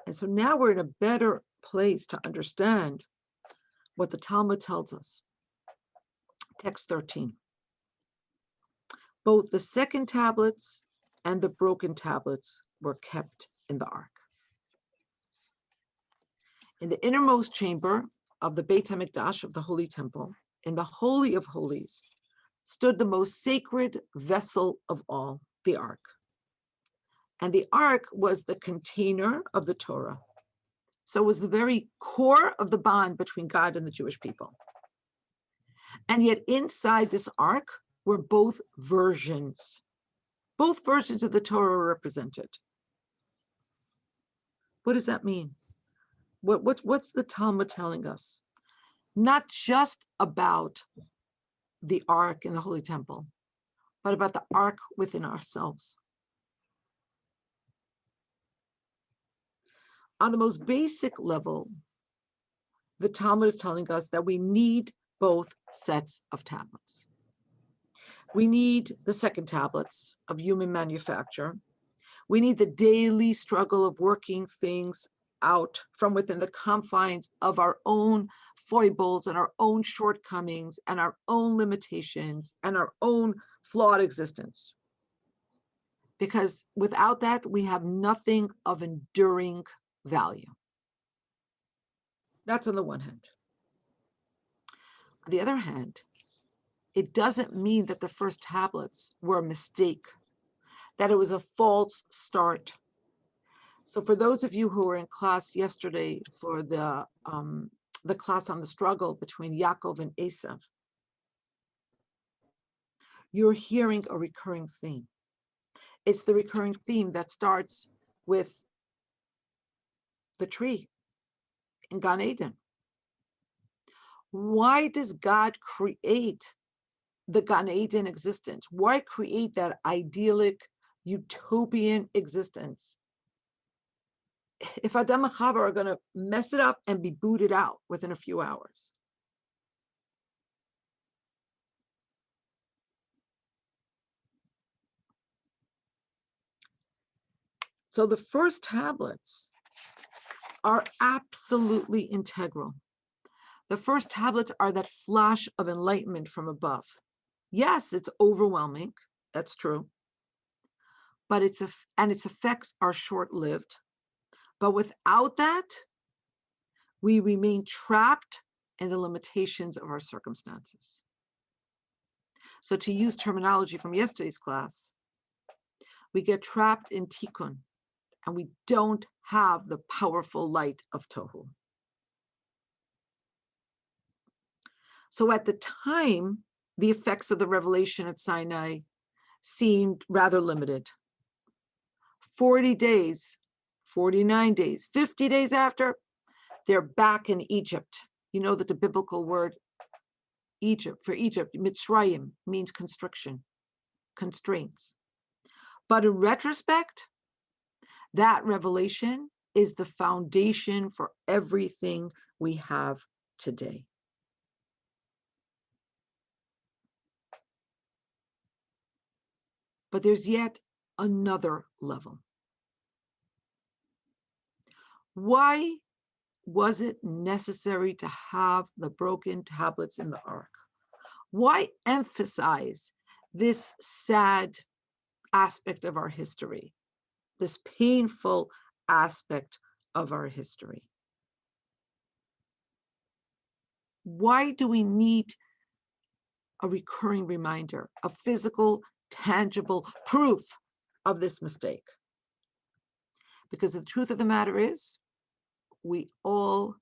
And so now we're in a better place to understand what the Talmud tells us. Text 13. Both the second tablets and the broken tablets were kept in the ark. In the innermost chamber of the Beit HaMikdash of the Holy Temple, in the Holy of Holies, stood the most sacred vessel of all, the ark. And the ark was the container of the Torah. So it was the very core of the bond between God and the Jewish people. And yet inside this ark were both versions. Both versions of the Torah were represented. What does that mean? What's the Talmud telling us? Not just about the ark in the Holy Temple, but about the ark within ourselves. On the most basic level, the Talmud is telling us that we need both sets of tablets. We need the second tablets of human manufacture. We need the daily struggle of working things out from within the confines of our own foibles and our own shortcomings and our own limitations and our own flawed existence. Because without that, we have nothing of enduring value. That's on the one hand. On the other hand, it doesn't mean that the first tablets were a mistake, that it was a false start. So for those of you who were in class yesterday for the class on the struggle between Yaakov and Esav, you're hearing a recurring theme. It's the recurring theme that starts with the tree in Gan Eden. Why does God create the Gan Eden existence? Why create that idyllic, utopian existence if Adam and Chava are going to mess it up and be booted out within a few hours? So the first tablets are absolutely integral. The first tablets are that flash of enlightenment from above. Yes, it's overwhelming. That's true. But its effects are short-lived. But without that, we remain trapped in the limitations of our circumstances. So to use terminology from yesterday's class, we get trapped in tikkun, and we don't have the powerful light of tohu. So at the time, the effects of the revelation at Sinai seemed rather limited. 40 days, 49 days, 50 days after, they're back in Egypt. You know that the biblical word Egypt, for Egypt, Mitzrayim, means constriction, constraints. But in retrospect, that revelation is the foundation for everything we have today. But there's yet another level. Why was it necessary to have the broken tablets in the ark? Why emphasize this sad aspect of our history, this painful aspect of our history? Why do we need a recurring reminder, a physical, tangible proof of this mistake? Because the truth of the matter is, we all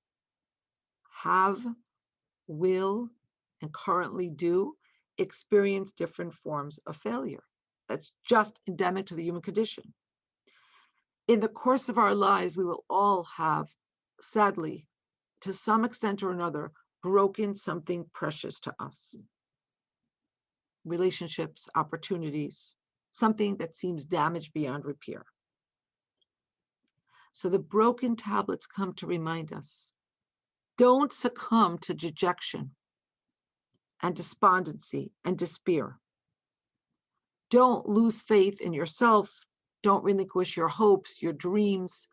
have, will, and currently do experience different forms of failure. That's just endemic to the human condition. In the course of our lives, we will all have, sadly, to some extent or another, broken something precious to us. Relationships, opportunities, something that seems damaged beyond repair. So the broken tablets come to remind us, don't succumb to dejection and despondency and despair. Don't lose faith in yourself. Don't relinquish your hopes, your dreams.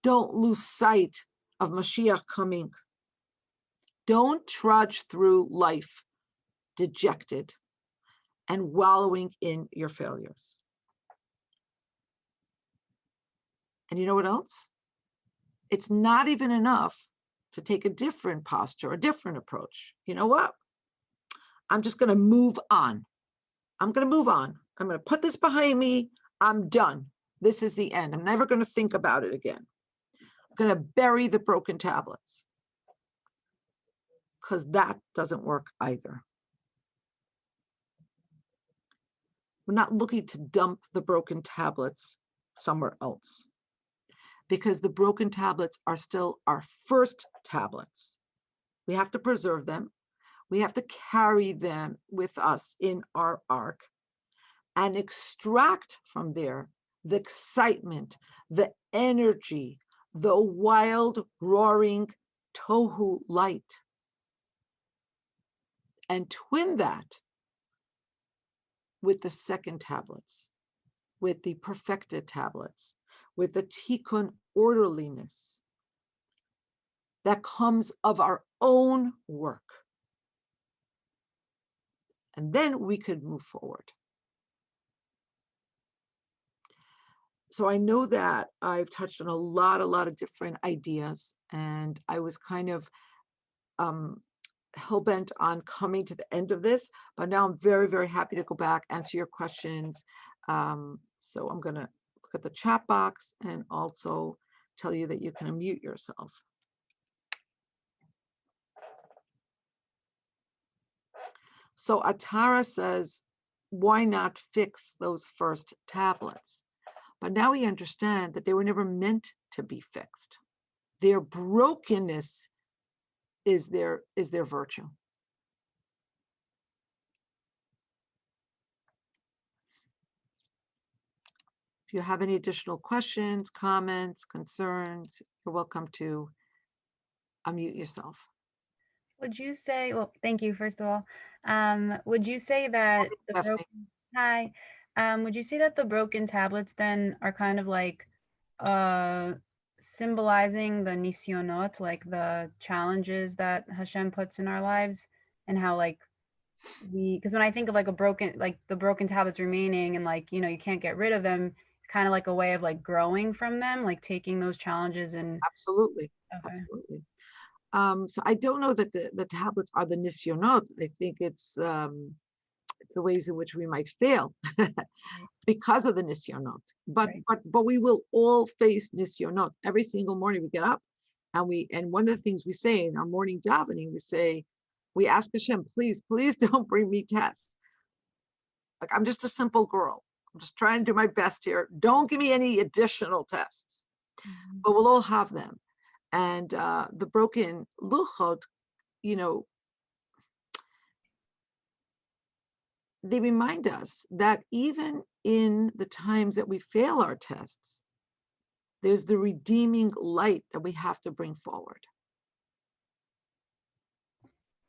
Don't lose sight of Mashiach coming. Don't trudge through life dejected and wallowing in your failures. And you know what else? It's not even enough to take a different posture, a different approach. You know what? I'm just going to move on. I'm going to move on. I'm going to put this behind me. I'm done. This is the end. I'm never going to think about it again. I'm going to bury the broken tablets. Because that doesn't work either. We're not looking to dump the broken tablets somewhere else, because the broken tablets are still our first tablets. We have to preserve them. We have to carry them with us in our ark and extract from there the excitement, the energy, the wild, roaring tohu light. and twin that with the second tablets, with the perfected tablets, with the tikkun orderliness that comes of our own work. And then we could move forward. So I know that I've touched on a lot of different ideas, and I was kind of hell-bent on coming to the end of this, but now I'm very happy to go back, answer your questions. So I'm going to look at the chat box and also tell you that you can unmute yourself. So Atara says, why not fix those first tablets? But now we understand that they were never meant to be fixed. Their brokenness is their virtue. If you have any additional questions, comments, concerns, you're welcome to unmute yourself. Would you say, well, thank you, first of all. Would you say that the would you say that the broken tablets then are kind of like symbolizing the nisyonot, like the challenges that Hashem puts in our lives, and how like because when I think of like the broken tablets remaining and like, you can't get rid of them, kind of like a way of like growing from them, like taking those challenges and Absolutely. okay. Absolutely. So I don't know that the tablets are the nisyonot. I think it's the ways in which we might fail because of the nisyonot. But we will all face nisyonot. Every single morning we get up and one of the things we say in our morning davening, we ask Hashem, please don't bring me tests. Like, I'm just a simple girl. I'm just trying to do my best here. Don't give me any additional tests. Mm-hmm. But we'll all have them. And the broken luchot, they remind us that even in the times that we fail our tests, there's the redeeming light that we have to bring forward.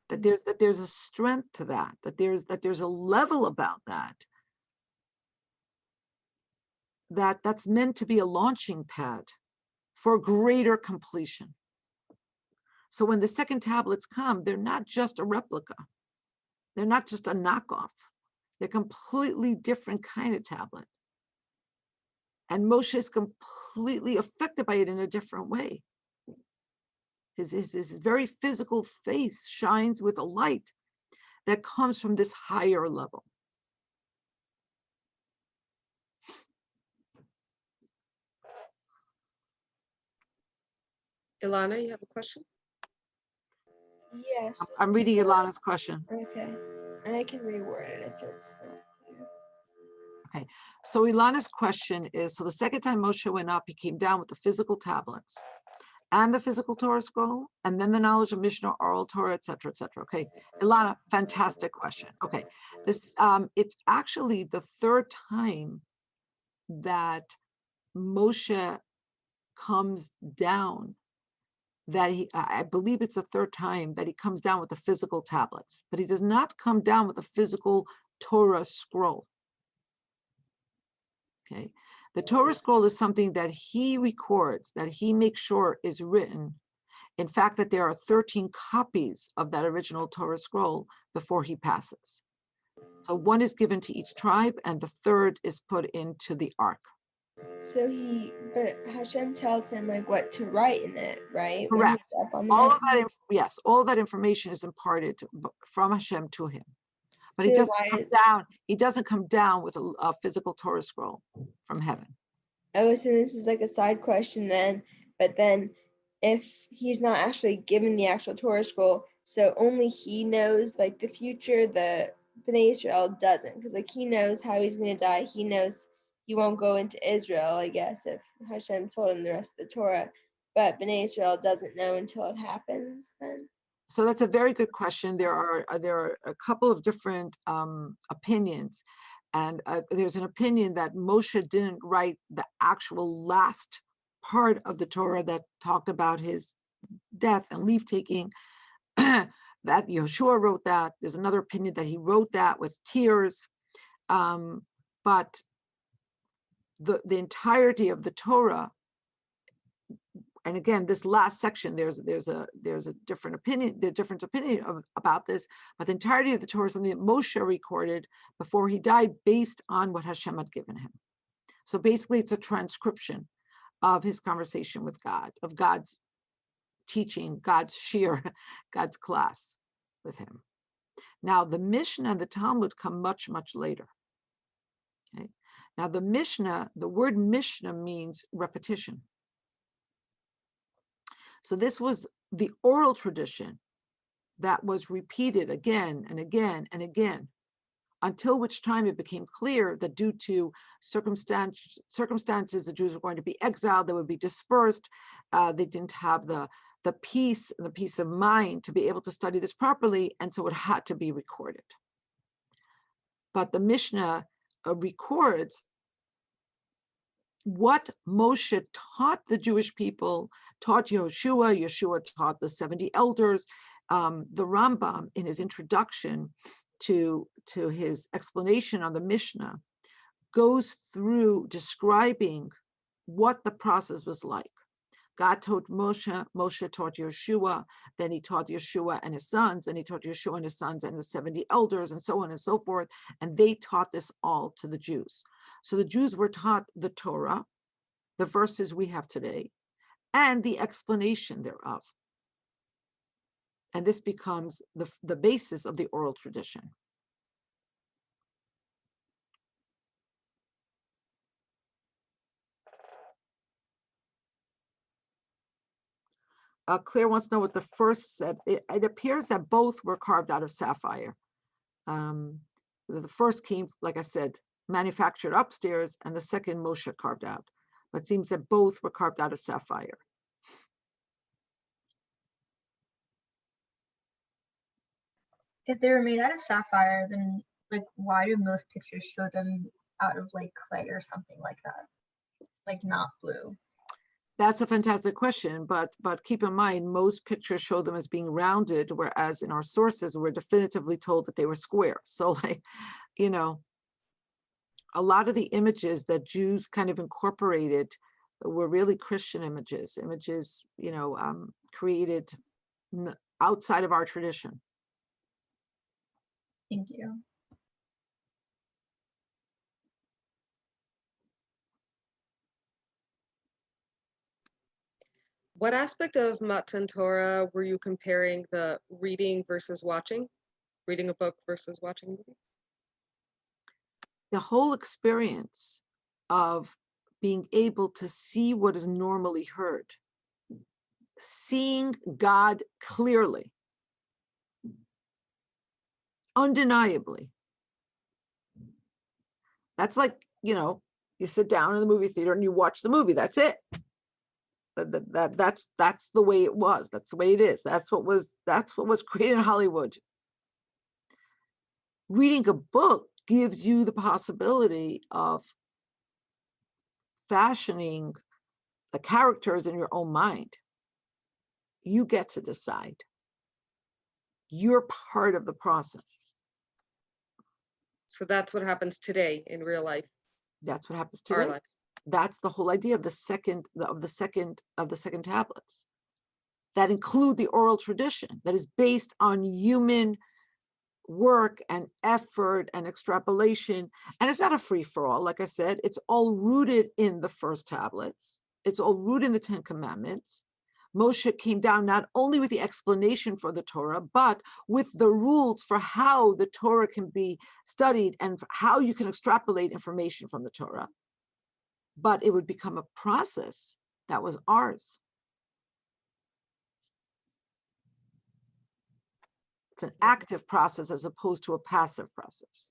That there's a strength to that there's a level about that's meant to be a launching pad for greater completion. So when the second tablets come, they're not just a replica. They're not just a knockoff. They're completely different kind of tablet. And Moshe is completely affected by it in a different way. His very physical face shines with a light that comes from this higher level. Ilana, you have a question? Yes. I'm reading Ilana's question. Okay. I can reword it if it's not clear. Okay. So Ilana's question is, so the second time Moshe went up, he came down with the physical tablets and the physical Torah scroll, and then the knowledge of Mishnah, oral Torah, etc., etc. Okay, Ilana, fantastic question. Okay, this it's actually the third time that Moshe comes down. I believe it's the third time that he comes down with the physical tablets, but he does not come down with a physical Torah scroll. Okay. The Torah scroll is something that he records, that he makes sure is written. In fact, that there are 13 copies of that original Torah scroll before he passes. So one is given to each tribe, and the third is put into the ark. So but Hashem tells him like what to write in it, right? Correct. When he's up on the all mountain. of that, yes, all of that information is imparted from Hashem to him. But So he doesn't come down. He doesn't come down with a physical Torah scroll from heaven. Oh, so this is like a side question then. But then, if he's not actually given the actual Torah scroll, so only he knows like the future. The Bnei Israel doesn't, because like he knows how he's going to die. He knows he won't go into Israel, I guess, if Hashem told him the rest of the Torah. But Bnei Israel doesn't know until it happens. Then. So that's a very good question. There are a couple of different opinions, and there's an opinion that Moshe didn't write the actual last part of the Torah that talked about his death and leave taking, that Yeshua wrote that. There's another opinion that he wrote that with tears. But the entirety of the Torah, and again, this last section, there's a different opinion, about this, but the entirety of the Torah is something that Moshe recorded before he died based on what Hashem had given him. So basically it's a transcription of his conversation with God, of God's teaching, God's shir, God's class with him. Now the Mishnah and the Talmud come much, much later. Okay. Now the Mishnah, the word Mishnah means repetition. So this was the oral tradition that was repeated again and again and again, until which time it became clear that due to circumstances, the Jews were going to be exiled, they would be dispersed, they didn't have the peace and the peace of mind to be able to study this properly, and so it had to be recorded. But the Mishnah records what Moshe taught the Jewish people, taught Yeshua, Yeshua taught the 70 elders. The Rambam, in his introduction to his explanation on the Mishnah, goes through describing what the process was like. God taught Moshe, Moshe taught Yeshua, then he taught Yeshua and his sons, and he taught Yeshua and his sons and the 70 elders, and so on and so forth, and they taught this all to the Jews. So the Jews were taught the Torah, the verses we have today, and the explanation thereof. And this becomes the basis of the oral tradition. Claire wants to know what the first said. It appears that both were carved out of sapphire. The first came, like I said, manufactured upstairs, and the second Moshe carved out. But it seems that both were carved out of sapphire. If they were made out of sapphire, then like why do most pictures show them out of like clay or something like that? Like not blue. That's a fantastic question, but keep in mind, most pictures show them as being rounded, whereas in our sources, we're definitively told that they were square. So like, you know, a lot of the images that Jews kind of incorporated were really Christian images, you know, created outside of our tradition. Thank you. What aspect of Matan Torah were you comparing the reading versus watching? Reading a book versus watching movies? The whole experience of being able to see what is normally heard, seeing God clearly, undeniably. That's like, you know, you sit down in the movie theater and you watch the movie. That's it. That's the way it was. That's the way it is. That's what was created in Hollywood. Reading a book gives you the possibility of fashioning the characters in your own mind. You get to decide. You're part of the process. So that's what happens today in real life. That's what happens today. Our lives. That's the whole idea of the second tablets that include the oral tradition that is based on human work and effort and extrapolation. And it's not a free-for-all. Like I said, it's all rooted in the first tablets. It's all rooted in the 10 Commandments. Moshe came down not only with the explanation for the Torah, but with the rules for how the Torah can be studied and how you can extrapolate information from the Torah. But it would become a process that was ours. It's an active process as opposed to a passive process.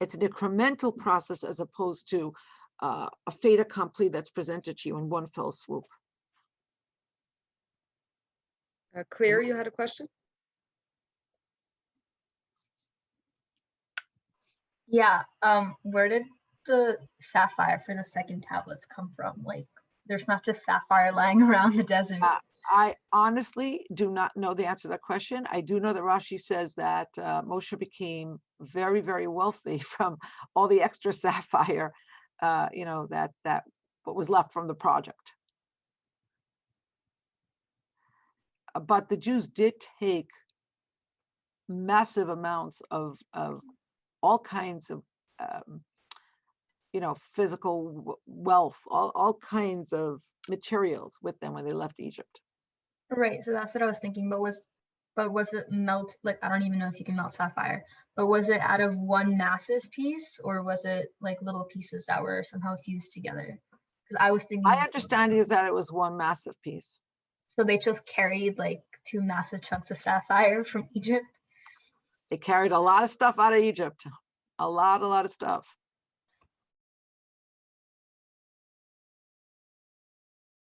It's an incremental process as opposed to a fait accompli that's presented to you in one fell swoop. Claire, you had a question? Yeah. Where did the sapphire for the second tablets come from? Like, there's not just sapphire lying around the desert. I honestly do not know the answer to that question. I do know that Rashi says that Moshe became very, very wealthy from all the extra sapphire, that what was left from the project. But the Jews did take massive amounts of all kinds of, physical wealth, all kinds of materials with them when they left Egypt. Right, so that's what I was thinking, but was it melt, like, I don't even know if you can melt sapphire, but was it out of one massive piece, or was it like little pieces that were somehow fused together? Because I was thinking, My understanding is that it was one massive piece. so they just carried like 2 massive chunks of sapphire from Egypt. They carried a lot of stuff out of Egypt, a lot of stuff.